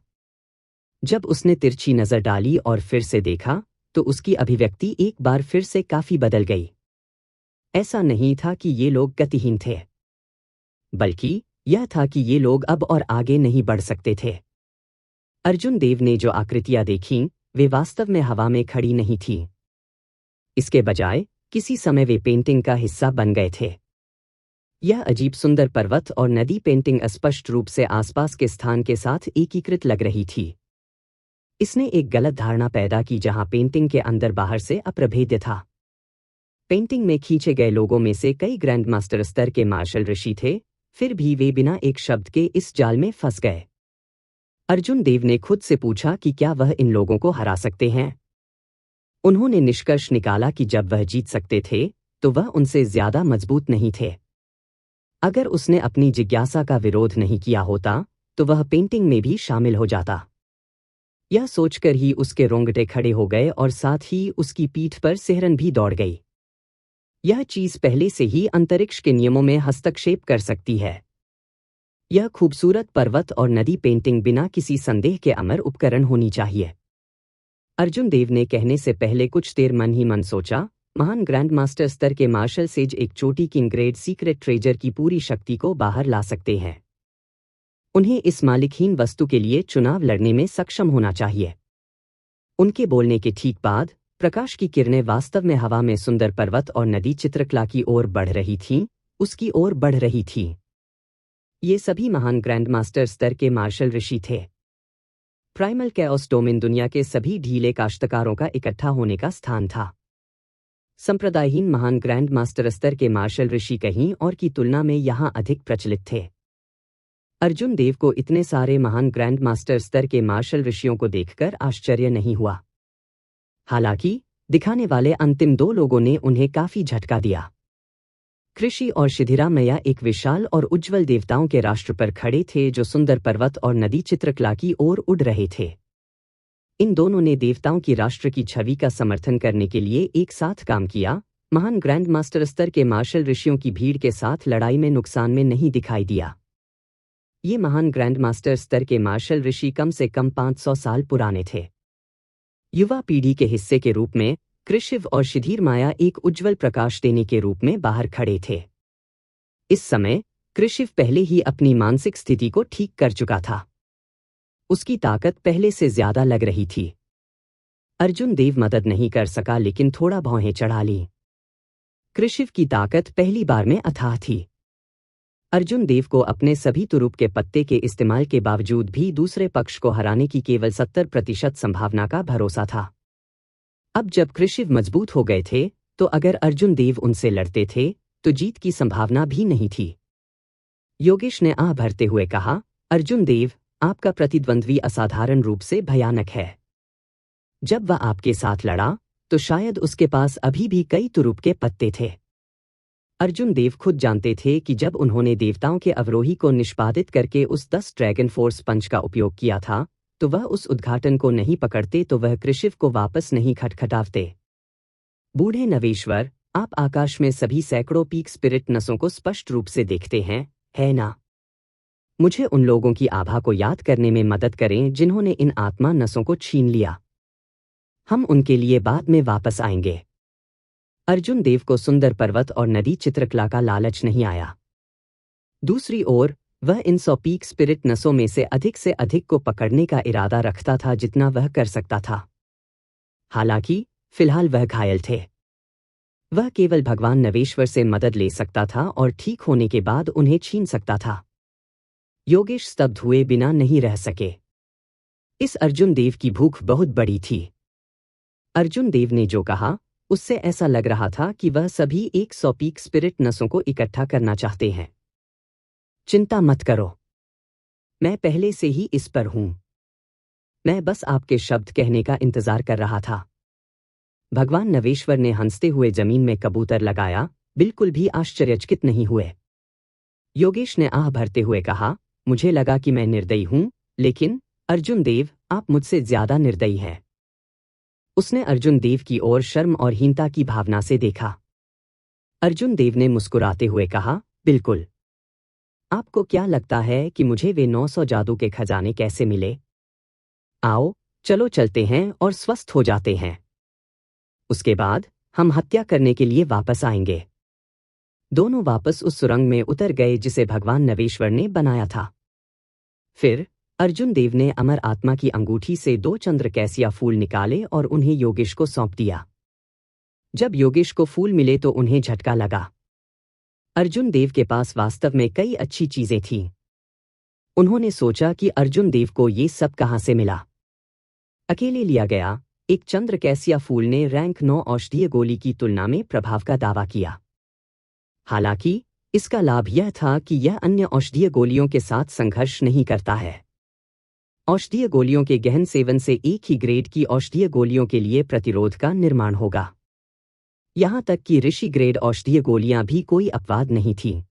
जब उसने तिरछी नजर डाली और फिर से देखा, तो उसकी अभिव्यक्ति एक बार फिर से काफी बदल गई। ऐसा नहीं था कि ये लोग गतिहीन थे, बल्कि यह था कि ये लोग अब और आगे नहीं बढ़ सकते थे। अर्जुन देव ने जो आकृतियां देखीं, वे वास्तव में हवा में खड़ी नहीं थीं। इसके बजाय किसी समय वे पेंटिंग का हिस्सा बन गए थे। यह अजीब सुंदर पर्वत और नदी पेंटिंग स्पष्ट रूप से आसपास के स्थान के साथ एकीकृत लग रही थी। इसने एक गलत धारणा पैदा की जहां पेंटिंग के अंदर बाहर से अप्रभेद्य था। पेंटिंग में खींचे गए लोगों में से कई ग्रैंड मास्टर स्तर के मार्शल ऋषि थे, फिर भी वे बिना एक शब्द के इस जाल में फंस गए। अर्जुन देव ने खुद से पूछा कि क्या वह इन लोगों को हरा सकते हैं। उन्होंने निष्कर्ष निकाला कि जब वह जीत सकते थे, तो वह उनसे ज्यादा मजबूत नहीं थे। अगर उसने अपनी जिज्ञासा का विरोध नहीं किया होता, तो वह पेंटिंग में भी शामिल हो जाता। यह सोचकर ही उसके रोंगटे खड़े हो गए और साथ ही उसकी पीठ पर सिहरन भी दौड़ गई। यह चीज पहले से ही अंतरिक्ष के नियमों में हस्तक्षेप कर सकती है। यह खूबसूरत पर्वत और नदी पेंटिंग बिना किसी संदेह के अमर उपकरण होनी चाहिए। अर्जुन देव ने कहने से पहले कुछ देर मन ही मन सोचा, महान ग्रैंड मास्टर स्तर के मार्शल सेज एक चोटी किंग ग्रेड सीक्रेट ट्रेजर की पूरी शक्ति को बाहर ला सकते हैं। उन्हें इस मालिकहीन वस्तु के लिए चुनाव लड़ने में सक्षम होना चाहिए। उनके बोलने के ठीक बाद प्रकाश की किरणें वास्तव में हवा में सुंदर पर्वत और नदी चित्रकला की ओर बढ़ रही थीं, उसकी ओर बढ़ रही थीं। ये सभी महान ग्रैंड मास्टर स्तर के मार्शल ऋषि थे। प्राइमल कैओस डोमेन दुनिया के सभी ढीले काश्तकारों का इकट्ठा होने का स्थान था। संप्रदायहीन महान ग्रैंड मास्टर स्तर के मार्शल ऋषि कहीं और की तुलना में यहां अधिक प्रचलित थे। अर्जुन देव को इतने सारे महान ग्रैंड मास्टर स्तर के मार्शल ऋषियों को देखकर आश्चर्य नहीं हुआ। हालांकि दिखाने वाले अंतिम 2 लोगों ने उन्हें काफी झटका दिया। कृषि और शिधिरामैया एक विशाल और उज्ज्वल देवताओं के राष्ट्र पर खड़े थे जो सुंदर पर्वत और नदी चित्रकला की ओर उड़ रहे थे। इन दोनों ने देवताओं की राष्ट्र की छवि का समर्थन करने के लिए एक साथ काम किया। महान ग्रैंड मास्टर स्तर के मार्शल ऋषियों की भीड़ के साथ लड़ाई में नुकसान में नहीं दिखाई दिया। ये महान ग्रैंड मास्टर स्तर के मार्शल ऋषि कम से कम 500 साल पुराने थे। युवा पीढ़ी के हिस्से के रूप में कृषिव और शिधिर माया एक उज्ज्वल प्रकाश देने के रूप में बाहर खड़े थे। इस समय कृषिव पहले ही अपनी मानसिक स्थिति को ठीक कर चुका था। उसकी ताकत पहले से ज्यादा लग रही थी। अर्जुन देव मदद नहीं कर सका, लेकिन थोड़ा भौहें चढ़ा ली। कृषिव की ताकत पहली बार में अथाह थी। अर्जुन देव को अपने सभी तुरुप के पत्ते के इस्तेमाल के बावजूद भी दूसरे पक्ष को हराने की केवल 70% संभावना का भरोसा था। अब जब कृषिव मजबूत हो गए थे, तो अगर अर्जुन देव उनसे लड़ते थे तो जीत की संभावना भी नहीं थी। योगेश ने आह भरते हुए कहा, अर्जुन देव, आपका प्रतिद्वंद्वी असाधारण रूप से भयानक है। जब वह आपके साथ लड़ा तो शायद उसके पास अभी भी कई तुरुप के पत्ते थे। अर्जुन देव खुद जानते थे कि जब उन्होंने देवताओं के अवरोही को निष्पादित करके उस 10 ड्रैगन फोर्स पंच का उपयोग किया था, तो वह उस उद्घाटन को नहीं पकड़ते तो वह कृषिव को वापस नहीं खटखटाते। बूढ़े नवेश्वर, आप आकाश में सभी सैकड़ों पीक स्पिरिट नसों को स्पष्ट रूप से देखते हैं, है ना? मुझे उन लोगों की आभा को याद करने में मदद करें जिन्होंने इन आत्मा नसों को छीन लिया। हम उनके लिए बाद में वापस आएंगे। अर्जुन देव को सुंदर पर्वत और नदी चित्रकला का लालच नहीं आया। दूसरी ओर वह इन 100 पीक स्पिरिट नसों में से अधिक को पकड़ने का इरादा रखता था जितना वह कर सकता था। हालांकि फिलहाल वह घायल थे। वह केवल भगवान नवेश्वर से मदद ले सकता था और ठीक होने के बाद उन्हें छीन सकता था। योगेश स्तब्ध हुए बिना नहीं रह सके। इस अर्जुन देव की भूख बहुत बड़ी थी। अर्जुन देव ने जो कहा उससे ऐसा लग रहा था कि वह सभी 100 पीक स्पिरिट नसों को इकट्ठा करना चाहते हैं। चिंता मत करो, मैं पहले से ही इस पर हूं। मैं बस आपके शब्द कहने का इंतजार कर रहा था। भगवान नवेश्वर ने हंसते हुए जमीन में कबूतर लगाया, बिल्कुल भी आश्चर्यचकित नहीं हुए। योगेश ने आह भरते हुए कहा, मुझे लगा कि मैं निर्दयी हूं, लेकिन अर्जुन देव, आप मुझसे ज्यादा निर्दयी हैं। उसने अर्जुन देव की ओर शर्म और हीनता की भावना से देखा। अर्जुन देव ने मुस्कुराते हुए कहा, बिल्कुल। आपको क्या लगता है कि मुझे वे 900 जादू के खजाने कैसे मिले? आओ, चलो चलते हैं और स्वस्थ हो जाते हैं। उसके बाद हम हत्या करने के लिए वापस आएंगे। दोनों वापस उस सुरंग में उतर गए जिसे भगवान नवेश्वर ने बनाया था। फिर अर्जुन देव ने अमर आत्मा की अंगूठी से 2 चंद्रकैसिया फूल निकाले और उन्हें योगेश को सौंप दिया। जब योगेश को फूल मिले तो उन्हें झटका लगा। अर्जुन देव के पास वास्तव में कई अच्छी चीजें थीं। उन्होंने सोचा कि अर्जुन देव को ये सब कहां से मिला। अकेले लिया गया एक चंद्रकैसिया फूल ने रैंक 9 औषधीय गोली की तुलना में प्रभाव का दावा किया। हालांकि इसका लाभ यह था कि यह अन्य औषधीय गोलियों के साथ संघर्ष नहीं करता है। औषधीय गोलियों के गहन सेवन से एक ही ग्रेड की औषधीय गोलियों के लिए प्रतिरोध का निर्माण होगा। यहां तक कि ऋषि ग्रेड औषधीय गोलियां भी कोई अपवाद नहीं थीं।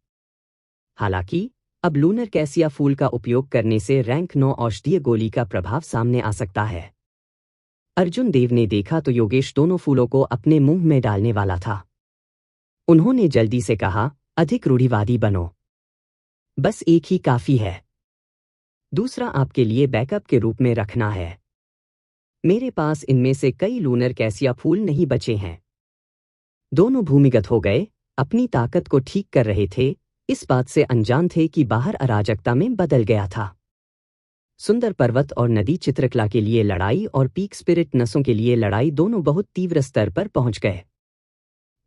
हालांकि अब लूनर कैसिया फूल का उपयोग करने से रैंक 9 औषधीय गोली का प्रभाव सामने आ सकता है। अर्जुन देव ने देखा तो योगेश दोनों फूलों को अपने मुंह में डालने वाला था। उन्होंने जल्दी से कहा, अधिक रूढ़िवादी बनो। बस एक ही काफी है। दूसरा आपके लिए बैकअप के रूप में रखना है। मेरे पास इनमें से कई लूनर कैसिया फूल नहीं बचे हैं। दोनों भूमिगत हो गए, अपनी ताकत को ठीक कर रहे थे, इस बात से अनजान थे कि बाहर अराजकता में बदल गया था। सुंदर पर्वत और नदी चित्रकला के लिए लड़ाई और पीक स्पिरिट नसों के लिए लड़ाई दोनों बहुत तीव्र स्तर पर पहुंच गए।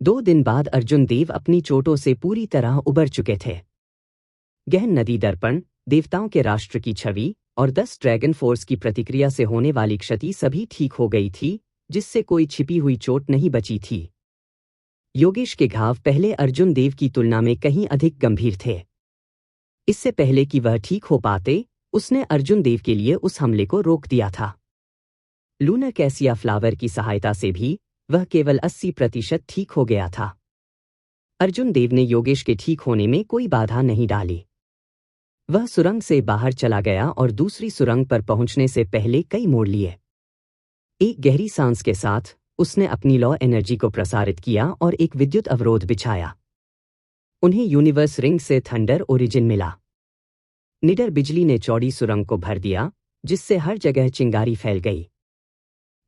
2 दिन बाद अर्जुन देव अपनी चोटों से पूरी तरह उबर चुके थे। गहन नदी दर्पण, देवताओं के राष्ट्र की छवि और 10 ड्रैगन फोर्स की प्रतिक्रिया से होने वाली क्षति सभी ठीक हो गई थी, जिससे कोई छिपी हुई चोट नहीं बची थी। योगेश के घाव पहले अर्जुन देव की तुलना में कहीं अधिक गंभीर थे। इससे पहले कि वह ठीक हो पाते, उसने अर्जुन देव के लिए उस हमले को रोक दिया था। लूनर कैसिया फ्लावर की सहायता से भी वह केवल 80% ठीक हो गया था। अर्जुन देव ने योगेश के ठीक होने में कोई बाधा नहीं डाली। वह सुरंग से बाहर चला गया और दूसरी सुरंग पर पहुंचने से पहले कई मोड़ लिए। एक गहरी सांस के साथ उसने अपनी लॉ एनर्जी को प्रसारित किया और एक विद्युत अवरोध बिछाया। उन्हें यूनिवर्स रिंग से थंडर ओरिजिन मिला। निडर बिजली ने चौड़ी सुरंग को भर दिया, जिससे हर जगह चिंगारी फैल गई।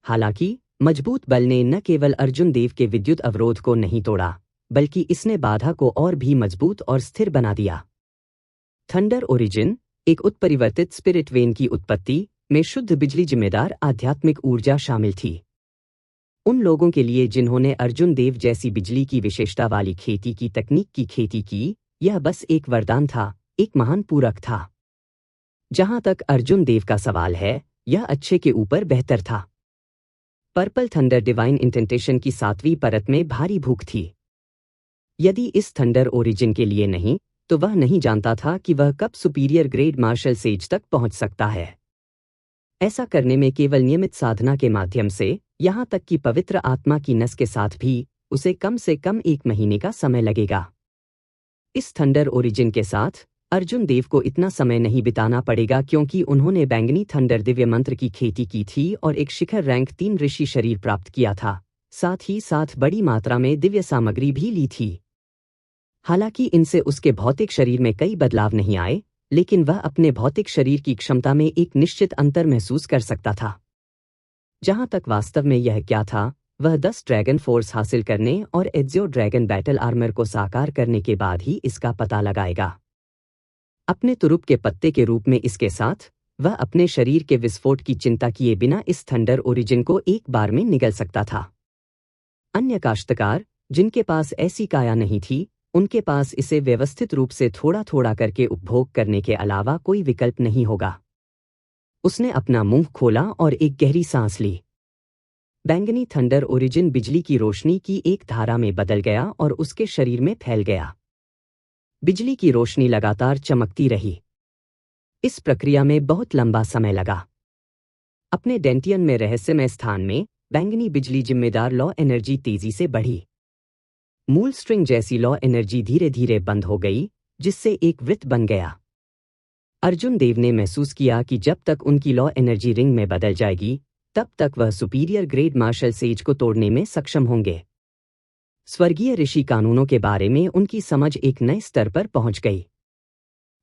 हालांकि मजबूत बल ने न केवल अर्जुन देव के विद्युत अवरोध को नहीं तोड़ा, बल्कि इसने बाधा को और भी मजबूत और स्थिर बना दिया। थंडर ओरिजिन, एक उत्परिवर्तित स्पिरिट वेन की उत्पत्ति में शुद्ध बिजली जिम्मेदार आध्यात्मिक ऊर्जा शामिल थी। उन लोगों के लिए जिन्होंने अर्जुन देव जैसी बिजली की विशेषता वाली खेती की तकनीक की खेती की, यह बस एक वरदान था, एक महान पूरक था। जहां तक अर्जुन देव का सवाल है, यह अच्छे के ऊपर बेहतर था। पर्पल थंडर डिवाइन इंटेंटेशन की 7वीं परत में भारी भूख थी। यदि इस थंडर ओरिजिन के लिए नहीं, तो वह नहीं जानता था कि वह कब सुपीरियर ग्रेड मार्शल सेज तक पहुंच सकता है। ऐसा करने में केवल नियमित साधना के माध्यम से, यहां तक कि पवित्र आत्मा की नस के साथ भी, उसे कम से कम 1 महीने का समय लगेगा। इस थंडर ओरिजिन के साथ अर्जुन देव को इतना समय नहीं बिताना पड़ेगा क्योंकि उन्होंने बैंगनी थंडर दिव्य मंत्र की खेती की थी और एक शिखर रैंक 3 ऋषि शरीर प्राप्त किया था, साथ ही साथ बड़ी मात्रा में दिव्य सामग्री भी ली थी। हालांकि इनसे उसके भौतिक शरीर में कई बदलाव नहीं आए, लेकिन वह अपने भौतिक शरीर की क्षमता में एक निश्चित अंतर महसूस कर सकता था। जहां तक वास्तव में यह क्या था, वह 10 ड्रैगन फोर्स हासिल करने और एज़्योर ड्रैगन बैटल आर्मर को साकार करने के बाद ही इसका पता लगाएगा। अपने तुरुप के पत्ते के रूप में इसके साथ, वह अपने शरीर के विस्फोट की चिंता किए बिना इस थंडर ओरिजिन को एक बार में निगल सकता था। अन्य काश्तकार, जिनके पास ऐसी काया नहीं थी, उनके पास इसे व्यवस्थित रूप से थोड़ा थोड़ा करके उपभोग करने के अलावा कोई विकल्प नहीं होगा। उसने अपना मुंह खोला और एक गहरी सांस ली। बैंगनी थंडर ओरिजिन बिजली की रोशनी की एक धारा में बदल गया और उसके शरीर में फैल गया। बिजली की रोशनी लगातार चमकती रही। इस प्रक्रिया में बहुत लंबा समय लगा। अपने डेंटियन में रहस्यमय स्थान में बैंगनी बिजली जिम्मेदार लॉ एनर्जी तेजी से बढ़ी। मूल स्ट्रिंग जैसी लॉ एनर्जी धीरे धीरे बंद हो गई, जिससे एक वृत्त बन गया। अर्जुन देव ने महसूस किया कि जब तक उनकी लॉ एनर्जी रिंग में बदल जाएगी, तब तक वह सुपीरियर ग्रेड मार्शल सेज को तोड़ने में सक्षम होंगे। स्वर्गीय ऋषि कानूनों के बारे में उनकी समझ एक नए स्तर पर पहुंच गई।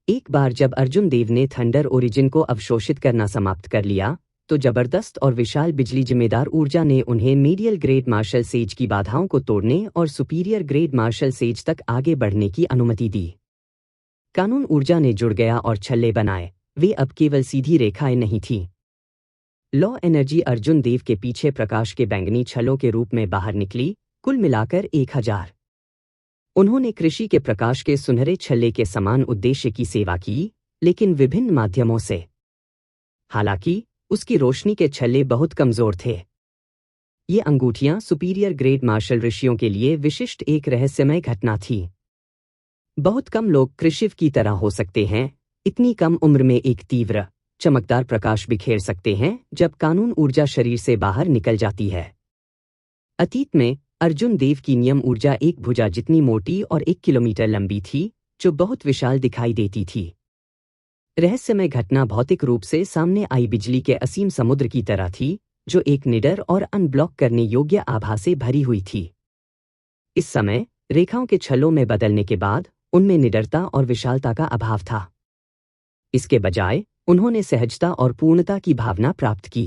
एक बार जब अर्जुन देव ने थंडर ओरिजिन को अवशोषित करना समाप्त कर लिया, तो जबरदस्त और विशाल बिजली जिम्मेदार ऊर्जा ने उन्हें मीडियल ग्रेड मार्शल सेज की बाधाओं को तोड़ने और सुपीरियर ग्रेड मार्शल सेज तक आगे बढ़ने की अनुमति दी। कानून ऊर्जा ने जुड़ गया और छल्ले बनाए, वे अब केवल सीधी रेखाएं नहीं थीं। लॉ एनर्जी अर्जुन देव के पीछे प्रकाश के बैंगनी छल्लों के रूप में बाहर निकली, कुल मिलाकर 1000। उन्होंने कृषि के प्रकाश के सुनहरे छल्ले के समान उद्देश्य की सेवा की, लेकिन विभिन्न माध्यमों से। हालांकि उसकी रोशनी के छल्ले बहुत कमजोर थे। ये अंगूठियां सुपीरियर ग्रेड मार्शल ऋषियों के लिए विशिष्ट एक रहस्यमय घटना थी। बहुत कम लोग कृषिव की तरह हो सकते हैं, इतनी कम उम्र में एक तीव्र, चमकदार प्रकाश बिखेर सकते हैं जब कानून ऊर्जा शरीर से बाहर निकल जाती है। अतीत में अर्जुन देव की नियम ऊर्जा एक भुजा जितनी मोटी और 1 किलोमीटर लंबी थी, जो बहुत विशाल दिखाई देती थी। रहस्यमय घटना भौतिक रूप से सामने आई बिजली के असीम समुद्र की तरह थी, जो एक निडर और अनब्लॉक करने योग्य आभा से भरी हुई थी। इस समय रेखाओं के छल्लों में बदलने के बाद उनमें निडरता और विशालता का अभाव था। इसके बजाय उन्होंने सहजता और पूर्णता की भावना प्राप्त की।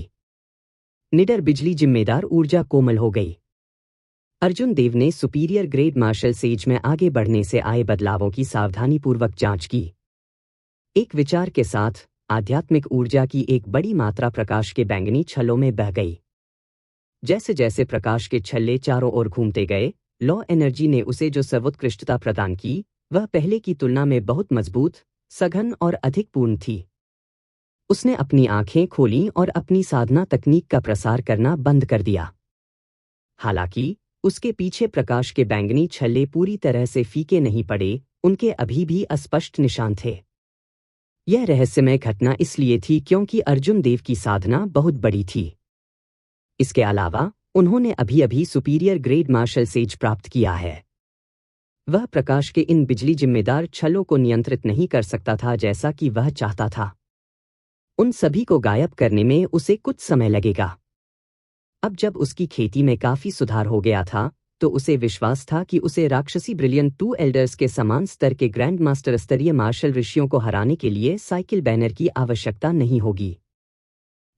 निडर बिजली जिम्मेदार ऊर्जा कोमल हो गई। अर्जुन देव ने सुपीरियर ग्रेड मार्शल सेज में आगे बढ़ने से आए बदलावों की सावधानीपूर्वक जांच की। एक विचार के साथ आध्यात्मिक ऊर्जा की एक बड़ी मात्रा प्रकाश के बैंगनी छल्लों में बह गई। जैसे जैसे प्रकाश के छल्ले चारों ओर घूमते गए, लॉ एनर्जी ने उसे जो सर्वोत्कृष्टता प्रदान की, वह पहले की तुलना में बहुत मजबूत, सघन और अधिक पूर्ण थी। उसने अपनी आंखें खोलीं और अपनी साधना तकनीक का प्रसार करना बंद कर दिया। हालांकि उसके पीछे प्रकाश के बैंगनी छल्ले पूरी तरह से फीके नहीं पड़े, उनके अभी भी अस्पष्ट निशान थे। यह रहस्यमय घटना इसलिए थी क्योंकि अर्जुन देव की साधना बहुत बड़ी थी। इसके अलावा उन्होंने अभी अभी सुपीरियर ग्रेड मार्शल सेज प्राप्त किया है। वह प्रकाश के इन बिजली जिम्मेदार छल्लों को नियंत्रित नहीं कर सकता था जैसा कि वह चाहता था। उन सभी को गायब करने में उसे कुछ समय लगेगा। अब जब उसकी खेती में काफी सुधार हो गया था, तो उसे विश्वास था कि उसे राक्षसी ब्रिलियंट 2 एल्डर्स के समान स्तर के ग्रैंड मास्टर स्तरीय मार्शल ऋषियों को हराने के लिए साइकिल बैनर की आवश्यकता नहीं होगी।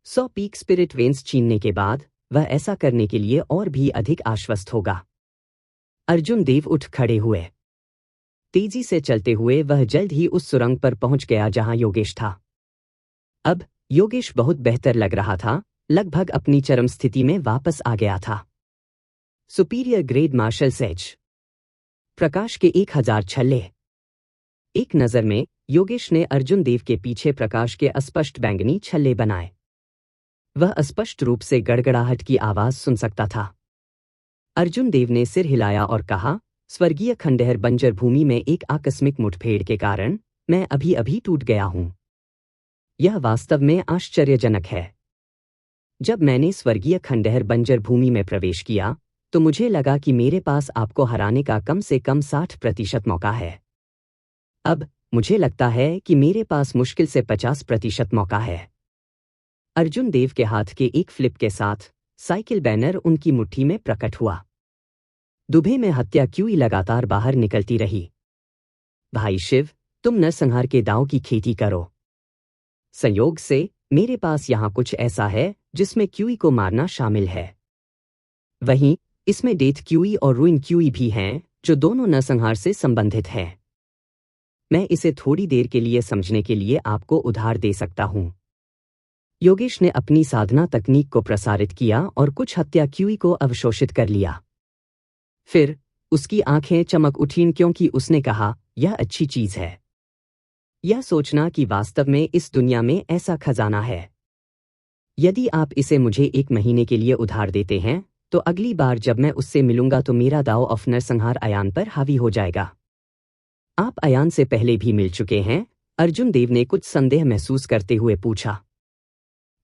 100 पीक स्पिरिट वेन्स छीनने के बाद वह ऐसा करने के लिए और भी अधिक आश्वस्त होगा। अर्जुन देव उठ खड़े हुए। तेजी से चलते हुए वह जल्द ही उस सुरंग पर पहुंच गया जहां योगेश था। अब योगेश बहुत बेहतर लग रहा था, लगभग अपनी चरम स्थिति में वापस आ गया था। Superior grade martial sage. प्रकाश के 1000 छल्ले। एक नजर में योगेश ने अर्जुन देव के पीछे प्रकाश के अस्पष्ट बैंगनी छल्ले बनाए। वह अस्पष्ट रूप से गड़गड़ाहट की आवाज सुन सकता था। अर्जुन देव ने सिर हिलाया और कहा, स्वर्गीय खंडहर बंजर भूमि में एक आकस्मिक मुठभेड़ के कारण मैं अभी अभी टूट गया हूं। यह वास्तव में आश्चर्यजनक है। जब मैंने स्वर्गीय खंडहर बंजर भूमि में प्रवेश किया तो मुझे लगा कि मेरे पास आपको हराने का कम से कम 60% मौका है। अब मुझे लगता है कि मेरे पास मुश्किल से 50% मौका है। अर्जुन देव के हाथ के एक फ्लिप के साथ साइकिल बैनर उनकी मुट्ठी में प्रकट हुआ। दुबे में हत्या क्यूई लगातार बाहर निकलती रही। भाई शिव, तुम नरसंहार के दांव की खेती करो। संयोग से मेरे पास यहां कुछ ऐसा है जिसमें क्यूई को मारना शामिल है। वहीं इसमें डेथ क्यूई और रूइन क्यूई भी हैं, जो दोनों नरसंहार से संबंधित हैं। मैं इसे थोड़ी देर के लिए समझने के लिए आपको उधार दे सकता हूं। योगेश ने अपनी साधना तकनीक को प्रसारित किया और कुछ हत्या क्यूई को अवशोषित कर लिया। फिर उसकी आंखें चमक उठीं क्योंकि उसने कहा, यह अच्छी चीज है। यह सोचना कि वास्तव में इस दुनिया में ऐसा खजाना है। यदि आप इसे मुझे 1 महीने के लिए उधार देते हैं तो अगली बार जब मैं उससे मिलूंगा तो मेरा दाव ऑफ नरसंहार अयान पर हावी हो जाएगा। आप अयान से पहले भी मिल चुके हैं? अर्जुन देव ने कुछ संदेह महसूस करते हुए पूछा।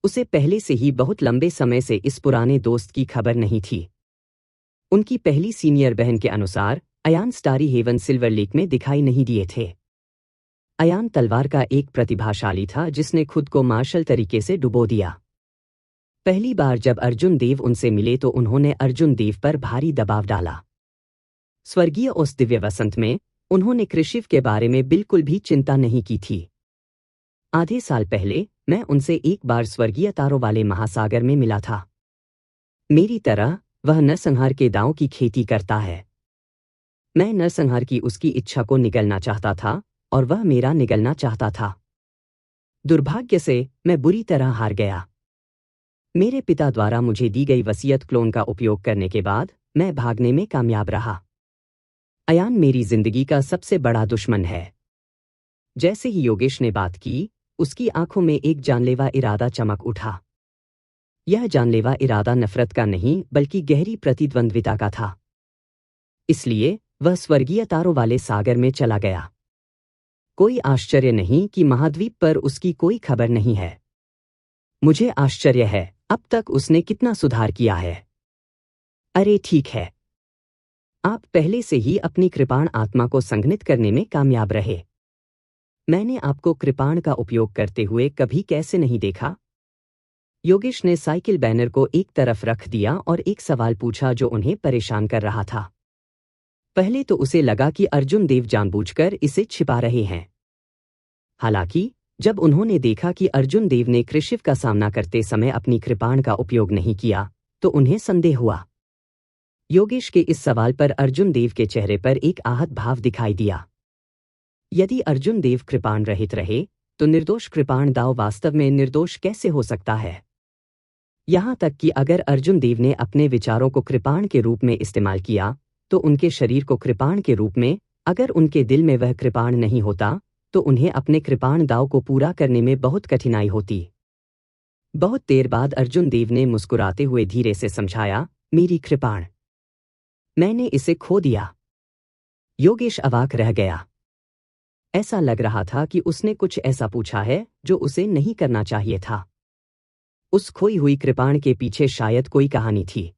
उसे पहले से ही बहुत लंबे समय से इस पुराने दोस्त की खबर नहीं थी। उनकी पहली सीनियर बहन के अनुसार Ayan starry heaven silver lake में दिखाई नहीं दिए थे। अयान तलवार का एक प्रतिभाशाली था जिसने खुद को मार्शल तरीके से डुबो दिया। पहली बार जब अर्जुन देव उनसे मिले तो उन्होंने अर्जुन देव पर भारी दबाव डाला। स्वर्गीय उस दिव्य वसंत में उन्होंने कृषिव के बारे में बिल्कुल भी चिंता नहीं की थी। आधे साल पहले मैं उनसे एक बार स्वर्गीय तारों वाले महासागर में मिला था। मेरी तरह वह नरसंहार के दांव की खेती करता है। मैं नरसंहार की उसकी इच्छा को निगलना चाहता था और वह मेरा निगलना चाहता था। दुर्भाग्य से मैं बुरी तरह हार गया। मेरे पिता द्वारा मुझे दी गई वसीयत क्लोन का उपयोग करने के बाद मैं भागने में कामयाब रहा। अयान मेरी जिंदगी का सबसे बड़ा दुश्मन है। जैसे ही योगेश ने बात की, उसकी आंखों में एक जानलेवा इरादा चमक उठा। यह जानलेवा इरादा नफरत का नहीं बल्कि गहरी प्रतिद्वंद्विता का था। इसलिए वह स्वर्गीय तारों वाले सागर में चला गया। कोई आश्चर्य नहीं कि महाद्वीप पर उसकी कोई खबर नहीं है। मुझे आश्चर्य है अब तक उसने कितना सुधार किया है। अरे ठीक है, आप पहले से ही अपनी कृपाण आत्मा को संघनित करने में कामयाब रहे। मैंने आपको कृपाण का उपयोग करते हुए कभी कैसे नहीं देखा। योगेश ने साइकिल बैनर को एक तरफ रख दिया और एक सवाल पूछा जो उन्हें परेशान कर रहा था। पहले तो उसे लगा कि अर्जुन देव जानबूझकर इसे छिपा रहे हैं। हालांकि जब उन्होंने देखा कि अर्जुन देव ने कृषिव का सामना करते समय अपनी कृपाण का उपयोग नहीं किया तो उन्हें संदेह हुआ। योगेश के इस सवाल पर अर्जुन देव के चेहरे पर एक आहत भाव दिखाई दिया। यदि अर्जुन देव कृपाण रहित रहे तो निर्दोष कृपाण दाव वास्तव में निर्दोष कैसे हो सकता है। यहां तक कि अगर अर्जुन देव ने अपने विचारों को कृपाण के रूप में इस्तेमाल किया तो उनके शरीर को कृपाण के रूप में, अगर उनके दिल में वह कृपाण नहीं होता तो उन्हें अपने कृपाण दाव को पूरा करने में बहुत कठिनाई होती। बहुत देर बाद अर्जुन देव ने मुस्कुराते हुए धीरे से समझाया, मेरी कृपाण, मैंने इसे खो दिया। योगेश अवाक रह गया। ऐसा लग रहा था कि उसने कुछ ऐसा पूछा है जो उसे नहीं करना चाहिए था। उस खोई हुई कृपाण के पीछे शायद कोई कहानी थी।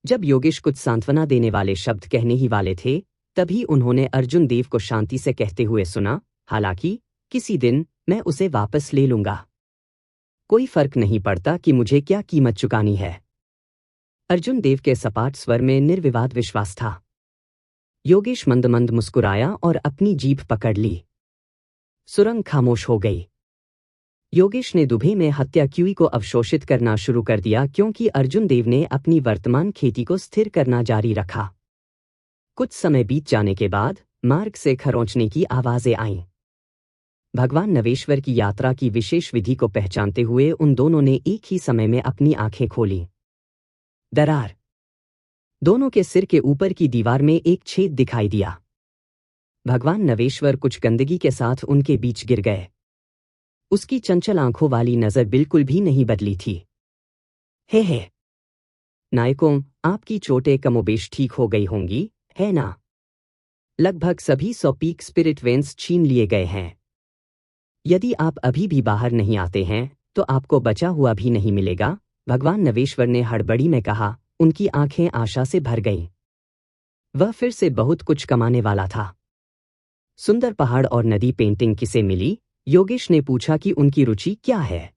जब योगेश कुछ सांत्वना देने वाले शब्द कहने ही वाले थे तभी उन्होंने अर्जुन देव को शांति से कहते हुए सुना, हालांकि किसी दिन मैं उसे वापस ले लूंगा। कोई फर्क नहीं पड़ता कि मुझे क्या कीमत चुकानी है। अर्जुन देव के सपाट स्वर में निर्विवाद विश्वास था। योगेश मंद मंद मुस्कुराया और अपनी जीभ पकड़ ली। सुरंग खामोश हो गई। योगेश ने दुबई में हत्या क्यूई को अवशोषित करना शुरू कर दिया क्योंकि अर्जुन देव ने अपनी वर्तमान खेती को स्थिर करना जारी रखा। कुछ समय बीत जाने के बाद मार्ग से खरोंचने की आवाजें आईं। भगवान नवेश्वर की यात्रा की विशेष विधि को पहचानते हुए उन दोनों ने एक ही समय में अपनी आंखें खोली। दरार। दोनों के सिर के ऊपर की दीवार में एक छेद दिखाई दिया। भगवान नवेश्वर कुछ गंदगी के साथ उनके बीच गिर गए। उसकी चंचल आंखों वाली नजर बिल्कुल भी नहीं बदली थी। हे नायकों, आपकी चोटें कमोबेश ठीक हो गई होंगी, है ना? लगभग सभी 100 पीक स्पिरिट वेंस छीन लिए गए हैं। यदि आप अभी भी बाहर नहीं आते हैं तो आपको बचा हुआ भी नहीं मिलेगा, भगवान नवेश्वर ने हड़बड़ी में कहा। उनकी आंखें आशा से भर गईं। वह फिर से बहुत कुछ कमाने वाला था। सुंदर पहाड़ और नदी पेंटिंग किसे मिली? योगेश ने पूछा कि उनकी रुचि क्या है।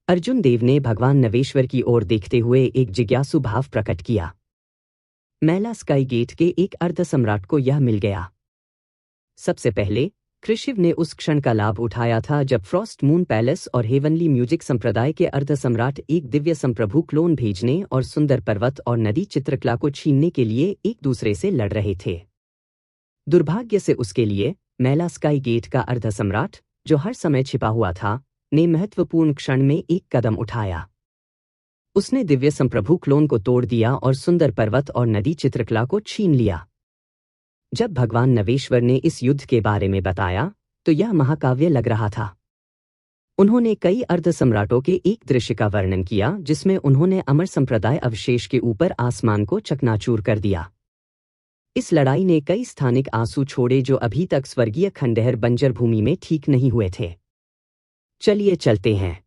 अर्जुन देव ने भगवान नवेश्वर की ओर देखते हुए एक जिज्ञासु भाव प्रकट किया। मैला स्काई गेट के एक अर्ध सम्राट को यह मिल गया। सबसे पहले कृशिव ने उस क्षण का लाभ उठाया था जब फ्रॉस्ट मून पैलेस और हेवनली म्यूजिक संप्रदाय के अर्ध सम्राट एक दिव्य संप्रभु क्लोन भेजने और सुंदर पर्वत और नदी चित्रकला को छीनने के लिए एक दूसरे से लड़ रहे थे। दुर्भाग्य से उसके लिए मैला स्काई गेट का अर्ध सम्राट, जो हर समय छिपा हुआ था, ने महत्वपूर्ण क्षण में एक कदम उठाया। उसने दिव्य संप्रभु क्लोन को तोड़ दिया और सुंदर पर्वत और नदी चित्रकला को छीन लिया। जब भगवान नवेश्वर ने इस युद्ध के बारे में बताया तो यह महाकाव्य लग रहा था। उन्होंने कई अर्ध सम्राटों के एक दृश्य का वर्णन किया जिसमें उन्होंने अमर संप्रदाय अवशेष के ऊपर आसमान को चकनाचूर कर दिया। इस लड़ाई ने कई स्थानिक आंसू छोड़े जो अभी तक स्वर्गीय खंडहर बंजर भूमि में ठीक नहीं हुए थे। चलिए चलते हैं।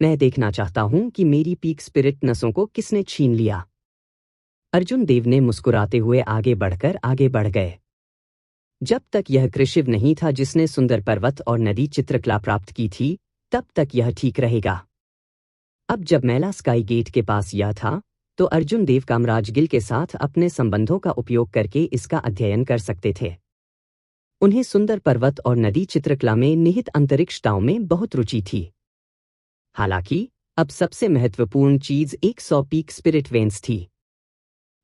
मैं देखना चाहता हूं कि मेरी पीक स्पिरिट नसों को किसने छीन लिया। अर्जुन देव ने मुस्कुराते हुए आगे बढ़ गए। जब तक यह कृशिव नहीं था जिसने सुंदर पर्वत और नदी चित्रकला प्राप्त की थी, तब तक यह ठीक रहेगा। अब जब मैला स्काई गेट के पास यह था, तो अर्जुन देव कामराज गिल के साथ अपने संबंधों का उपयोग करके इसका अध्ययन कर सकते थे। उन्हें सुंदर पर्वत और नदी चित्रकला में निहित अंतरिक्षताओं में बहुत रुचि थी। हालांकि अब सबसे महत्वपूर्ण चीज 100 पीक स्पिरिट वेंस थी।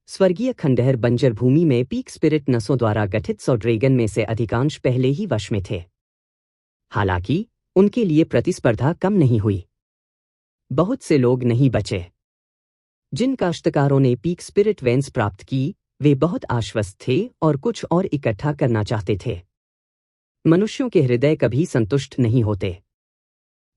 स्वर्गीय खंडहर बंजर भूमि में पीक स्पिरिट नसों द्वारा गठित 100 ड्रैगन में से अधिकांश पहले ही वश में थे। हालांकि उनके लिए प्रतिस्पर्धा कम नहीं हुई। बहुत से लोग नहीं बचे। जिन काश्तकारों ने पीक स्पिरिट वेंस प्राप्त की, वे बहुत आश्वस्त थे और कुछ और इकट्ठा करना चाहते थे। मनुष्यों के हृदय कभी संतुष्ट नहीं होते।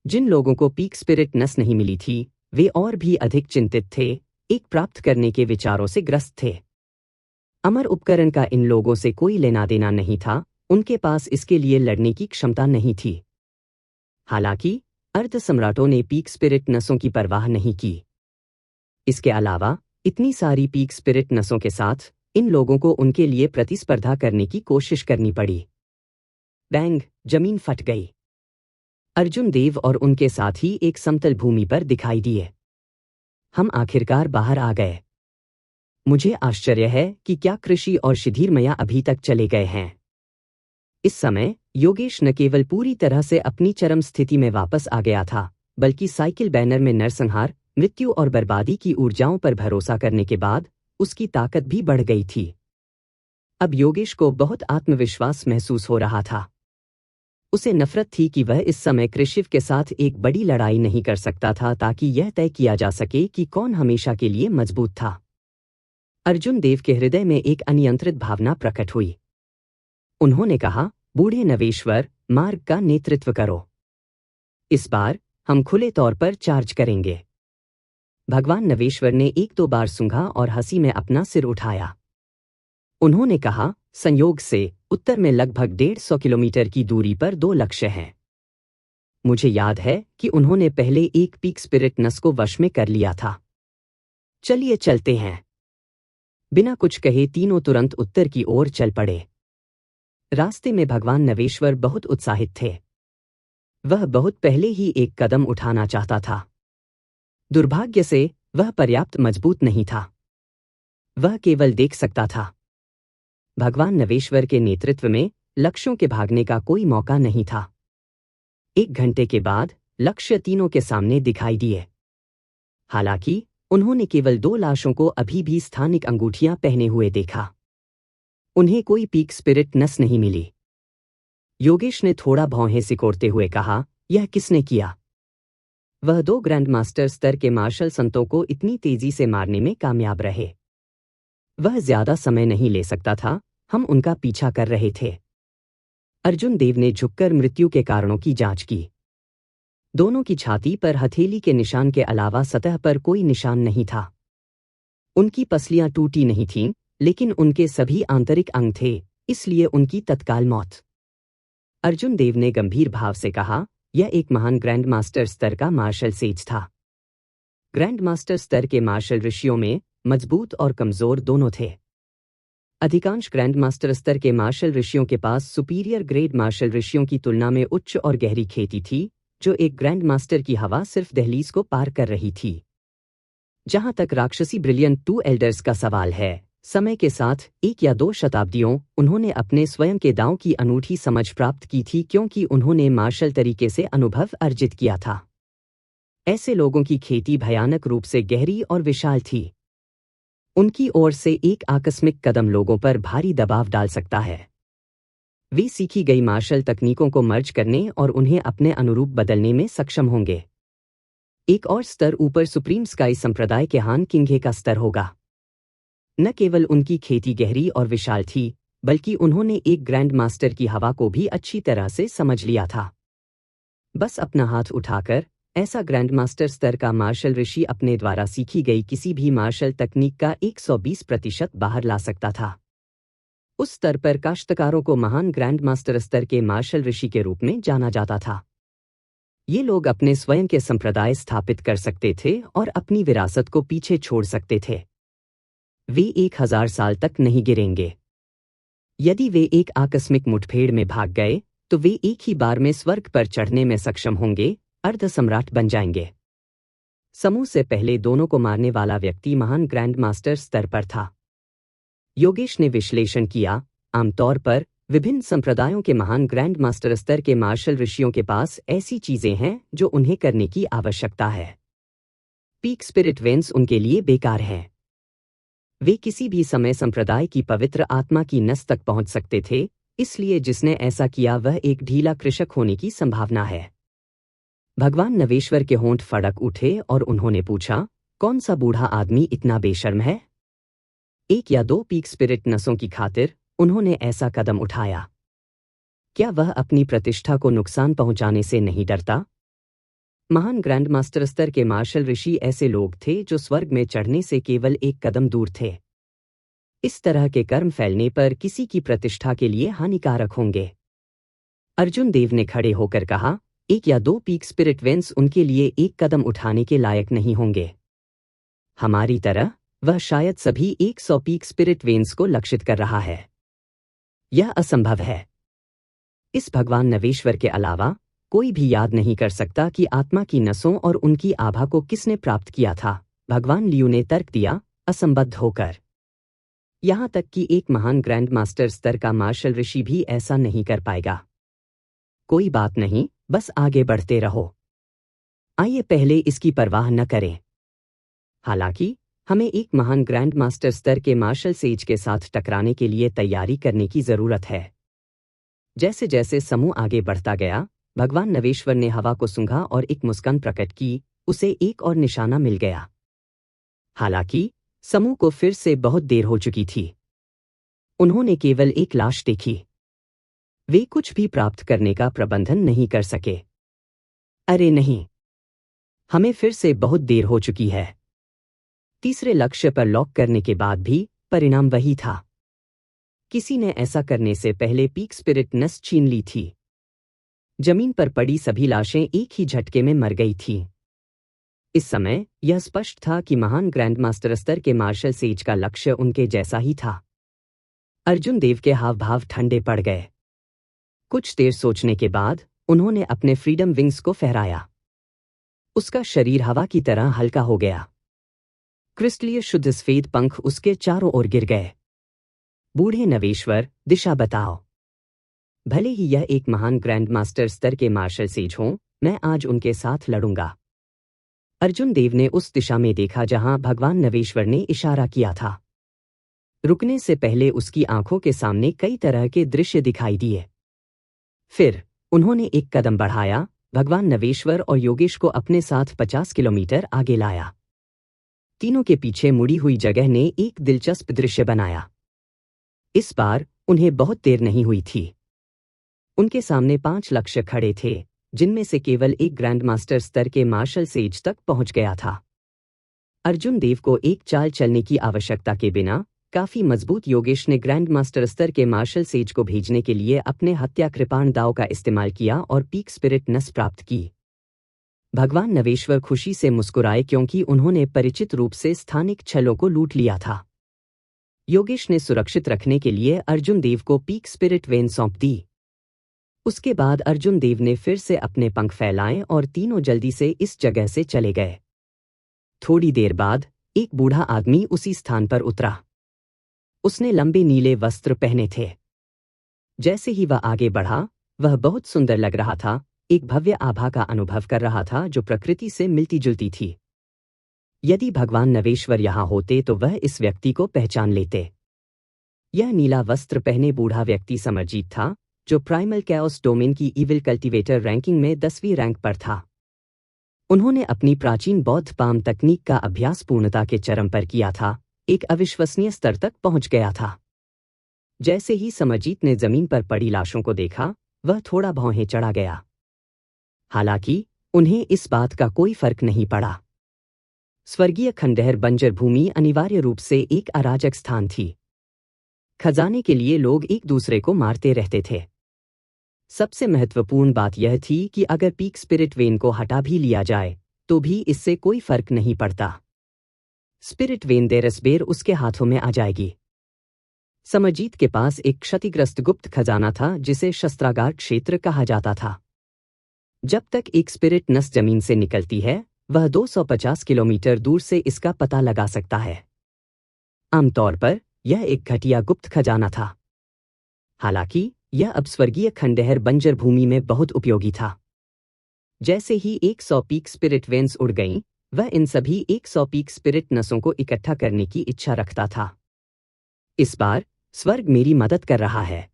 जिन लोगों को पीक स्पिरिट नस नहीं मिली थी, वे और भी अधिक चिंतित थे, एक प्राप्त करने के विचारों से ग्रस्त थे। अमर उपकरण का इन लोगों से कोई लेना देना नहीं था, उनके पास इसके लिए लड़ने की क्षमता नहीं थी। हालांकि अर्ध सम्राटों ने पीक स्पिरिट नसों की परवाह नहीं की। इसके अलावा इतनी सारी पीक स्पिरिट नसों के साथ इन लोगों को उनके लिए प्रतिस्पर्धा करने की कोशिश करनी पड़ी। बैंग, जमीन फट गई। अर्जुन देव और उनके साथी एक समतल भूमि पर दिखाई दिए। हम आखिरकार बाहर आ गए। मुझे आश्चर्य है कि क्या कृषि और शिधिरमया अभी तक चले गए हैं। इस समय योगेश न केवल पूरी तरह से अपनी चरम स्थिति में वापस आ गया था, बल्कि साइकिल बैनर में नरसंहार, मृत्यु और बर्बादी की ऊर्जाओं पर भरोसा करने के बाद उसकी ताकत भी बढ़ गई थी। अब योगेश को बहुत आत्मविश्वास महसूस हो रहा था। उसे नफरत थी कि वह इस समय कृशिव के साथ एक बड़ी लड़ाई नहीं कर सकता था ताकि यह तय किया जा सके कि कौन हमेशा के लिए मजबूत था। अर्जुन देव के हृदय में एक अनियंत्रित भावना प्रकट हुई। उन्होंने कहा, बूढ़े नवेश्वर, मार्ग का नेतृत्व करो। इस बार हम खुले तौर पर चार्ज करेंगे। भगवान नवेश्वर ने 1-2 बार सूंघा और हंसी में अपना सिर उठाया। उन्होंने कहा, संयोग से उत्तर में लगभग 150 किलोमीटर की दूरी पर 2 लक्ष्य हैं। मुझे याद है कि उन्होंने पहले एक पीक स्पिरिट नस को वश में कर लिया था। चलिए चलते हैं। बिना कुछ कहे तीनों तुरंत उत्तर की ओर चल पड़े। रास्ते में भगवान नवेश्वर बहुत उत्साहित थे। वह बहुत पहले ही एक कदम उठाना चाहता था। दुर्भाग्य से वह पर्याप्त मजबूत नहीं था। वह केवल देख सकता था। भगवान नवेश्वर के नेतृत्व में लक्ष्यों के भागने का कोई मौका नहीं था। 1 घंटे के बाद लक्ष्य तीनों के सामने दिखाई दिए। हालांकि उन्होंने केवल 2 लाशों को अभी भी स्थानिक अंगूठियां पहने हुए देखा। उन्हें कोई पीक स्पिरिट नस नहीं मिली। योगेश ने थोड़ा भौहें सिकोड़ते हुए कहा, यह किसने किया? वह 2 ग्रैंड मास्टर स्तर के मार्शल संतों को इतनी तेजी से मारने में कामयाब रहे। वह ज्यादा समय नहीं ले सकता था, हम उनका पीछा कर रहे थे। अर्जुन देव ने झुककर मृत्यु के कारणों की जांच की। दोनों की छाती पर हथेली के निशान के अलावा सतह पर कोई निशान नहीं था। उनकी पसलियां टूटी नहीं थीं, लेकिन उनके सभी आंतरिक अंग थे, इसलिए उनकी तत्काल मौत। अर्जुन देव ने गंभीर भाव से कहा, यह एक महान ग्रैंड मास्टर स्तर का मार्शल सेज था। ग्रैंड मास्टर स्तर के मार्शल ऋषियों में मजबूत और कमजोर दोनों थे। अधिकांश ग्रैंड मास्टर स्तर के मार्शल ऋषियों के पास सुपीरियर ग्रेड मार्शल ऋषियों की तुलना में उच्च और गहरी खेती थी, जो एक ग्रैंड मास्टर की हवा सिर्फ दहलीज को पार कर रही थी। जहां तक राक्षसी ब्रिलियंट 2 एल्डर्स का सवाल है, समय के साथ 1 या 2 शताब्दियों उन्होंने अपने स्वयं के दांव की अनूठी समझ प्राप्त की थी, क्योंकि उन्होंने मार्शल तरीके से अनुभव अर्जित किया था। ऐसे लोगों की खेती भयानक रूप से गहरी और विशाल थी। उनकी ओर से एक आकस्मिक कदम लोगों पर भारी दबाव डाल सकता है। वे सीखी गई मार्शल तकनीकों को मर्ज करने और उन्हें अपने अनुरूप बदलने में सक्षम होंगे। एक और स्तर ऊपर सुप्रीम स्काई संप्रदाय के हान किंघे का स्तर होगा। न केवल उनकी खेती गहरी और विशाल थी, बल्कि उन्होंने एक ग्रैंड मास्टर की हवा को भी अच्छी तरह से समझ लिया था। बस अपना हाथ उठाकर ऐसा ग्रैंड मास्टर स्तर का मार्शल ऋषि अपने द्वारा सीखी गई किसी भी मार्शल तकनीक का 120% बाहर ला सकता था। उस स्तर पर काश्तकारों को महान ग्रैंड मास्टर स्तर के मार्शल ऋषि के रूप में जाना जाता था। ये लोग अपने स्वयं के संप्रदाय स्थापित कर सकते थे और अपनी विरासत को पीछे छोड़ सकते थे। वे 1000 साल तक नहीं गिरेंगे। यदि वे एक आकस्मिक मुठभेड़ में भाग गए, तो वे एक ही बार में स्वर्ग पर चढ़ने में सक्षम होंगे, अर्ध सम्राट बन जाएंगे। समूह से पहले दोनों को मारने वाला व्यक्ति महान ग्रैंड मास्टर स्तर पर था। योगेश ने विश्लेषण किया, आमतौर पर विभिन्न संप्रदायों के महान ग्रैंड मास्टर स्तर के मार्शल ऋषियों के पास ऐसी चीजें हैं जो उन्हें करने की आवश्यकता है। पीक स्पिरिट वेंस उनके लिए बेकार हैं। वे किसी भी समय संप्रदाय की पवित्र आत्मा की नस तक पहुंच सकते थे, इसलिए जिसने ऐसा किया वह एक ढीला कृषक होने की संभावना है। भगवान नवेश्वर के होंठ फड़क उठे और उन्होंने पूछा, कौन सा बूढ़ा आदमी इतना बेशर्म है? 1 या 2 पीक स्पिरिट नसों की खातिर उन्होंने ऐसा कदम उठाया। क्या वह अपनी प्रतिष्ठा को नुकसान पहुंचाने से नहीं डरता? महान ग्रैंड मास्टर स्तर के मार्शल ऋषि ऐसे लोग थे जो स्वर्ग में चढ़ने से केवल एक कदम दूर थे। इस तरह के कर्म फैलने पर किसी की प्रतिष्ठा के लिए हानिकारक होंगे। अर्जुन देव ने खड़े होकर कहा, 1 या 2 पीक स्पिरिट वेंस उनके लिए एक कदम उठाने के लायक नहीं होंगे। हमारी तरह वह शायद सभी 100 पीक स्पिरिट वेंस को लक्षित कर रहा है। यह असंभव है। इस भगवान नवेश्वर के अलावा कोई भी याद नहीं कर सकता कि आत्मा की नसों और उनकी आभा को किसने प्राप्त किया था। भगवान लियू ने तर्क दिया, असंबद्ध होकर। यहां तक कि एक महान ग्रैंड मास्टर स्तर का मार्शल ऋषि भी ऐसा नहीं कर पाएगा। कोई बात नहीं, बस आगे बढ़ते रहो। आइए पहले इसकी परवाह न करें। हालांकि हमें एक महान ग्रैंड मास्टर स्तर के मार्शल सेज के साथ टकराने के लिए तैयारी करने की जरूरत है। जैसे जैसे समूह आगे बढ़ता गया, भगवान नवेश्वर ने हवा को सूंघा और एक मुस्कान प्रकट की, उसे एक और निशाना मिल गया। हालांकि समूह को फिर से बहुत देर हो चुकी थी। उन्होंने केवल एक लाश देखी। वे कुछ भी प्राप्त करने का प्रबंधन नहीं कर सके। अरे नहीं, हमें फिर से बहुत देर हो चुकी है। तीसरे लक्ष्य पर लॉक करने के बाद भी परिणाम वही था। किसी ने ऐसा करने से पहले पीक स्पिरिट नस छीन ली थी। जमीन पर पड़ी सभी लाशें एक ही झटके में मर गई थीं। इस समय यह स्पष्ट था कि महान ग्रैंड मास्टर स्तर के मार्शल सेज का लक्ष्य उनके जैसा ही था। अर्जुन देव के हाव भाव ठंडे पड़ गए। कुछ देर सोचने के बाद उन्होंने अपने फ्रीडम विंग्स को फहराया। उसका शरीर हवा की तरह हल्का हो गया। क्रिस्टलीय शुद्ध सफेद पंख उसके चारों ओर गिर गए। बूढ़े नवेश्वर, दिशा बताओ। भले ही यह एक महान ग्रैंड मास्टर स्तर के मार्शल सेज हों, मैं आज उनके साथ लड़ूंगा। अर्जुन देव ने उस दिशा में देखा जहां भगवान नवेश्वर ने इशारा किया था। रुकने से पहले उसकी आंखों के सामने कई तरह के दृश्य दिखाई दिए। फिर उन्होंने एक कदम बढ़ाया, भगवान नवेश्वर और योगेश को अपने साथ 50 किलोमीटर आगे लाया। तीनों के पीछे मुड़ी हुई जगह ने एक दिलचस्प दृश्य बनाया। इस बार उन्हें बहुत देर नहीं हुई थी। उनके सामने 5 लक्ष्य खड़े थे, जिनमें से केवल एक ग्रैंड मास्टर स्तर के मार्शल सेज तक पहुंच गया था। अर्जुन देव को एक चाल चलने की आवश्यकता के बिना काफी मजबूत योगेश ने ग्रैंड मास्टर स्तर के मार्शल सेज को भेजने के लिए अपने हत्या कृपाण दाव का इस्तेमाल किया और पीक स्पिरिट नस प्राप्त की। भगवान नवेश्वर खुशी से मुस्कुराए क्योंकि उन्होंने परिचित रूप से स्थानिक छलों को लूट लिया था। योगेश ने सुरक्षित रखने के लिए अर्जुन देव को पीक स्पिरिट वेन सौंप दी। उसके बाद अर्जुन देव ने फिर से अपने पंख फैलाए और तीनों जल्दी से इस जगह से चले गए। थोड़ी देर बाद एक बूढ़ा आदमी उसी स्थान पर उतरा। उसने लंबे नीले वस्त्र पहने थे। जैसे ही वह आगे बढ़ा, वह बहुत सुंदर लग रहा था, एक भव्य आभा का अनुभव कर रहा था जो प्रकृति से मिलती जुलती थी। यदि भगवान नवेश्वर यहाँ होते तो वह इस व्यक्ति को पहचान लेते। यह नीला वस्त्र पहने बूढ़ा व्यक्ति समरजीत था, जो प्राइमल कैओस डोमेन की इविल कल्टीवेटर रैंकिंग में 10वीं रैंक पर था। उन्होंने अपनी प्राचीन बौद्ध पाम तकनीक का अभ्यास पूर्णता के चरम पर किया था, एक अविश्वसनीय स्तर तक पहुंच गया था। जैसे ही समरजीत ने जमीन पर पड़ी लाशों को देखा, वह थोड़ा भौहें चढ़ा गया। हालांकि उन्हें इस बात का कोई फर्क नहीं पड़ा। स्वर्गीय खंडहर बंजर भूमि अनिवार्य रूप से एक अराजक स्थान थी। खजाने के लिए लोग एक दूसरे को मारते रहते थे। सबसे महत्वपूर्ण बात यह थी कि अगर पीक स्पिरिट वेन को हटा भी लिया जाए तो भी इससे कोई फर्क नहीं पड़ता। स्पिरिट वेन देरसबेर उसके हाथों में आ जाएगी। समरजीत के पास एक क्षतिग्रस्त गुप्त खजाना था जिसे शस्त्रागार क्षेत्र कहा जाता था। जब तक एक स्पिरिट नस जमीन से निकलती है, वह 250 किलोमीटर दूर से इसका पता लगा सकता है। आमतौर पर यह एक घटिया गुप्त खजाना था। हालांकि यह अब स्वर्गीय खंडहर बंजर भूमि में बहुत उपयोगी था। जैसे ही 100 पीक स्पिरिट वेन्स उड़ गईं, वह इन सभी 100 पीक स्पिरिट नसों को इकट्ठा करने की इच्छा रखता था। इस बार स्वर्ग मेरी मदद कर रहा है।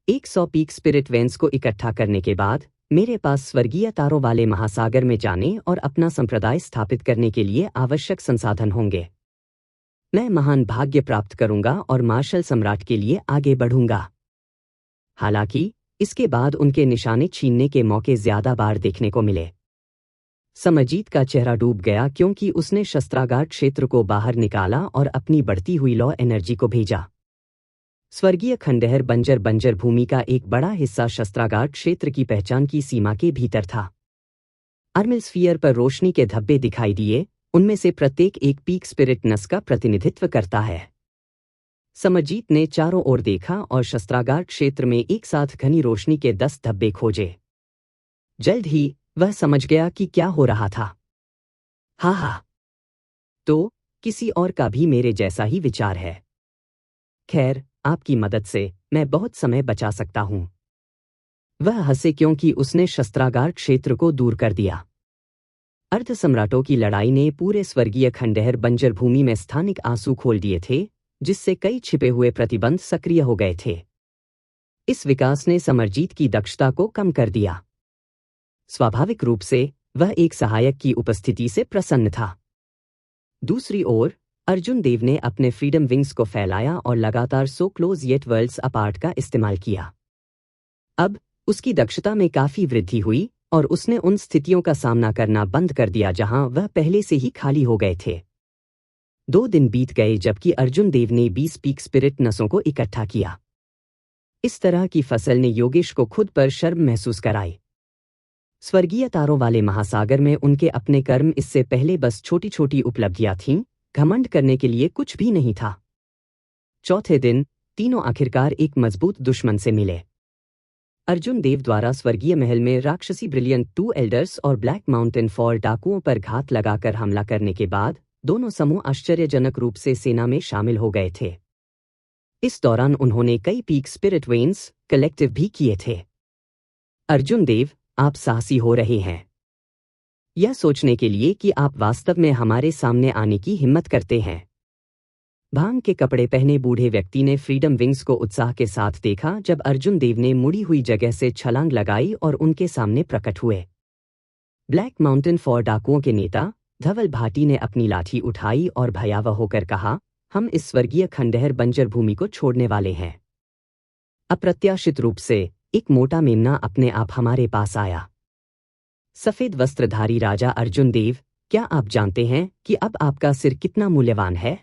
100 पीक स्पिरिट वेन्स को इकट्ठा करने के बाद मेरे पास स्वर्गीय तारों वाले महासागर में जाने और अपना संप्रदाय स्थापित करने के लिए आवश्यक संसाधन होंगे। मैं महान भाग्य प्राप्त करूंगा और मार्शल सम्राट के लिए आगे बढ़ूंगा। हालांकि इसके बाद उनके निशाने छीनने के मौके ज्यादा बार देखने को मिले। समरजीत का चेहरा डूब गया क्योंकि उसने शस्त्रागार क्षेत्र को बाहर निकाला और अपनी बढ़ती हुई लॉ एनर्जी को भेजा। स्वर्गीय खंडहर बंजर भूमि का एक बड़ा हिस्सा शस्त्रागार क्षेत्र की पहचान की सीमा के भीतर था। आर्मिल स्फीयर पर रोशनी के धब्बे दिखाई दिए, उनमें से प्रत्येक एक पीक स्पिरिट नस का प्रतिनिधित्व करता है। समरजीत ने चारों ओर देखा और शस्त्रागार क्षेत्र में एक साथ घनी रोशनी के 10 धब्बे खोजे। जल्द ही वह समझ गया कि क्या हो रहा था। हाँ, तो किसी और का भी मेरे जैसा ही विचार है। खैर, आपकी मदद से मैं बहुत समय बचा सकता हूं। वह हंसे क्योंकि उसने शस्त्रागार क्षेत्र को दूर कर दिया। अर्ध सम्राटों की लड़ाई ने पूरे स्वर्गीय खंडहर बंजर भूमि में स्थानिक आंसू खोल दिए थे, जिससे कई छिपे हुए प्रतिबंध सक्रिय हो गए थे। इस विकास ने समरजीत की दक्षता को कम कर दिया। स्वाभाविक रूप से वह एक सहायक की उपस्थिति से प्रसन्न था। दूसरी ओर अर्जुन देव ने अपने फ्रीडम विंग्स को फैलाया और लगातार so close yet worlds apart का इस्तेमाल किया। अब उसकी दक्षता में काफी वृद्धि हुई और उसने उन स्थितियों का सामना करना बंद कर दिया जहां वह पहले से ही खाली हो गए थे। 2 दिन बीत गए जबकि अर्जुन देव ने 20 पीक स्पिरिट नसों को इकट्ठा किया। इस तरह की फसल ने योगेश को खुद पर शर्म महसूस कराई। स्वर्गीय तारों वाले महासागर में उनके अपने कर्म इससे पहले बस छोटी छोटी उपलब्धियां थीं, घमंड करने के लिए कुछ भी नहीं था। चौथे दिन तीनों आखिरकार एक मजबूत दुश्मन से मिले। अर्जुन देव द्वारा स्वर्गीय महल में राक्षसी ब्रिलियंट 2 एल्डर्स और ब्लैक माउंटेन फॉल डाकुओं पर घात लगाकर हमला करने के बाद दोनों समूह आश्चर्यजनक रूप से सेना में शामिल हो गए थे। इस दौरान उन्होंने कई पीक स्पिरिट वेन्स कलेक्टिव भी किए थे। अर्जुन देव, आप साहसी हो रहे हैं। यह सोचने के लिए कि आप वास्तव में हमारे सामने आने की हिम्मत करते हैं। भांग के कपड़े पहने बूढ़े व्यक्ति ने फ्रीडम विंग्स को उत्साह के साथ देखा जब अर्जुन देव ने मुड़ी हुई जगह से छलांग लगाई और उनके सामने प्रकट हुए। ब्लैक माउंटेन फॉर डाकुओं के नेता धवल भाटी ने अपनी लाठी उठाई और भयावह होकर कहा, हम इस स्वर्गीय खंडहर बंजर भूमि को छोड़ने वाले हैं। अप्रत्याशित रूप से एक मोटा मेमना अपने आप हमारे पास आया। सफेद वस्त्रधारी राजा अर्जुन देव, क्या आप जानते हैं कि अब आपका सिर कितना मूल्यवान है?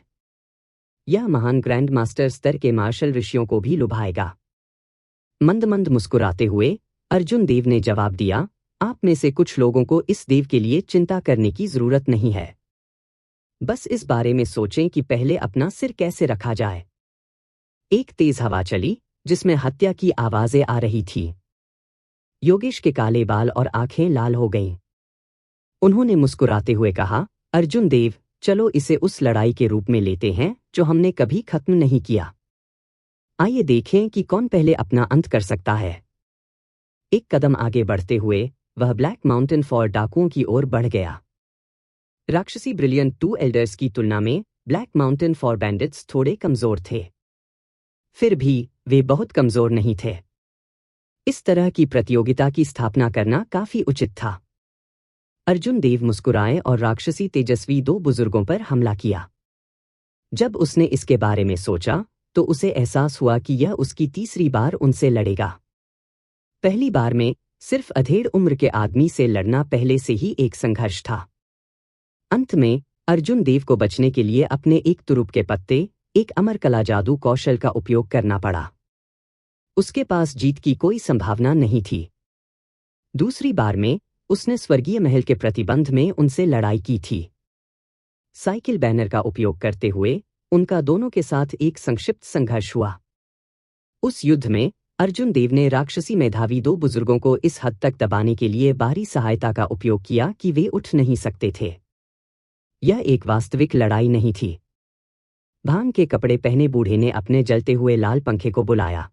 यह महान ग्रैंड मास्टर स्तर के मार्शल ऋषियों को भी लुभाएगा। मंद मंद मुस्कुराते हुए अर्जुन देव ने जवाब दिया, आप में से कुछ लोगों को इस देव के लिए चिंता करने की जरूरत नहीं है। बस इस बारे में सोचें कि पहले अपना सिर कैसे रखा जाए। एक तेज हवा चली जिसमें हत्या की आवाजें आ रही थी। योगेश के काले बाल और आंखें लाल हो गईं। उन्होंने मुस्कुराते हुए कहा, अर्जुन देव, चलो इसे उस लड़ाई के रूप में लेते हैं जो हमने कभी खत्म नहीं किया। आइए देखें कि कौन पहले अपना अंत कर सकता है। एक कदम आगे बढ़ते हुए वह ब्लैक माउंटेन फॉर डाकुओं की ओर बढ़ गया। राक्षसी ब्रिलियंट 2 एल्डर्स की तुलना में ब्लैक माउंटेन फॉर बैंडिट्स थोड़े कमजोर थे। फिर भी वे बहुत कमजोर नहीं थे। इस तरह की प्रतियोगिता की स्थापना करना काफी उचित था। अर्जुन देव मुस्कुराए और राक्षसी तेजस्वी 2 बुजुर्गों पर हमला किया। जब उसने इसके बारे में सोचा तो उसे एहसास हुआ कि यह उसकी तीसरी बार उनसे लड़ेगा। पहली बार में सिर्फ अधेड़ उम्र के आदमी से लड़ना पहले से ही एक संघर्ष था। अंत में अर्जुन देव को बचने के लिए अपने एक तुरुप के पत्ते, एक अमरकला जादू कौशल का उपयोग करना पड़ा। उसके पास जीत की कोई संभावना नहीं थी। दूसरी बार में उसने स्वर्गीय महल के प्रतिबंध में उनसे लड़ाई की थी। साइकिल बैनर का उपयोग करते हुए उनका दोनों के साथ एक संक्षिप्त संघर्ष हुआ। उस युद्ध में अर्जुन देव ने राक्षसी मेधावी 2 बुजुर्गों को इस हद तक दबाने के लिए बाहरी सहायता का उपयोग किया कि वे उठ नहीं सकते थे। यह एक वास्तविक लड़ाई नहीं थी। भांग के कपड़े पहने बूढ़े ने अपने जलते हुए लाल पंखे को बुलाया।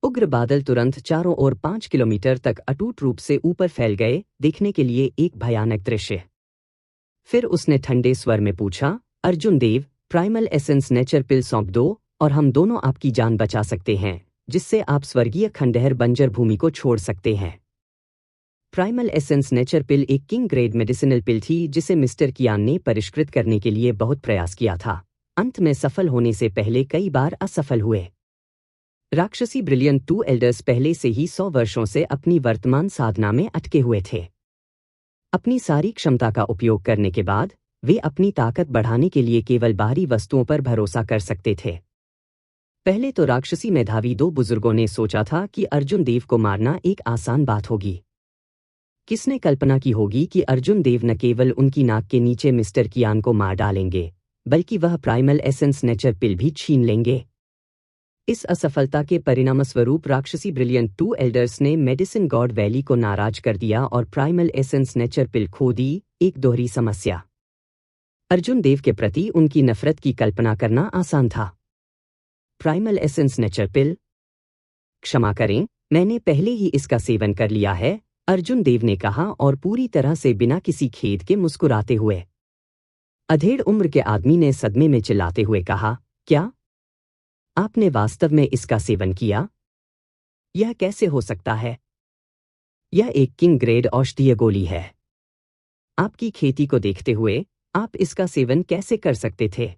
उग्र बादल तुरंत चारों ओर 5 किलोमीटर तक अटूट रूप से ऊपर फैल गए, देखने के लिए एक भयानक दृश्य। फिर उसने ठंडे स्वर में पूछा, अर्जुन देव, प्राइमल एसेंस नेचर पिल सौंप दो और हम दोनों आपकी जान बचा सकते हैं, जिससे आप स्वर्गीय खंडहर बंजर भूमि को छोड़ सकते हैं। प्राइमल एसेंस नेचर पिल एक किंग ग्रेड मेडिसिनल पिल थी जिसे मिस्टर कियान ने परिष्कृत करने के लिए बहुत प्रयास किया था। अंत में सफल होने से पहले कई बार असफल हुए। राक्षसी ब्रिलियंट 2 एल्डर्स पहले से ही 100 वर्षों से अपनी वर्तमान साधना में अटके हुए थे। अपनी सारी क्षमता का उपयोग करने के बाद वे अपनी ताकत बढ़ाने के लिए केवल बाहरी वस्तुओं पर भरोसा कर सकते थे। पहले तो राक्षसी मेधावी 2 बुजुर्गों ने सोचा था कि अर्जुन देव को मारना एक आसान बात होगी। किसने कल्पना की होगी कि अर्जुन देव न केवल उनकी नाक के नीचे मिस्टर कियान को मार डालेंगे, बल्कि वह प्राइमल एसेंस नेचर पिल भी छीन लेंगे। इस असफलता के परिणामस्वरूप राक्षसी ब्रिलियंट 2 एल्डर्स ने मेडिसिन गॉड वैली को नाराज कर दिया और प्राइमल एसेंस नेचर पिल खो दी। एक दोहरी समस्या। अर्जुन देव के प्रति उनकी नफरत की कल्पना करना आसान था। प्राइमल एसेंस नेचर पिल? क्षमा करें, मैंने पहले ही इसका सेवन कर लिया है, अर्जुन देव ने कहा और पूरी तरह से बिना किसी खेद के मुस्कुराते हुए। अधेड़ उम्र के आदमी ने सदमे में चिल्लाते हुए कहा, क्या आपने वास्तव में इसका सेवन किया? यह कैसे हो सकता है? यह एक किंग ग्रेड औषधीय गोली है। आपकी खेती को देखते हुए आप इसका सेवन कैसे कर सकते थे?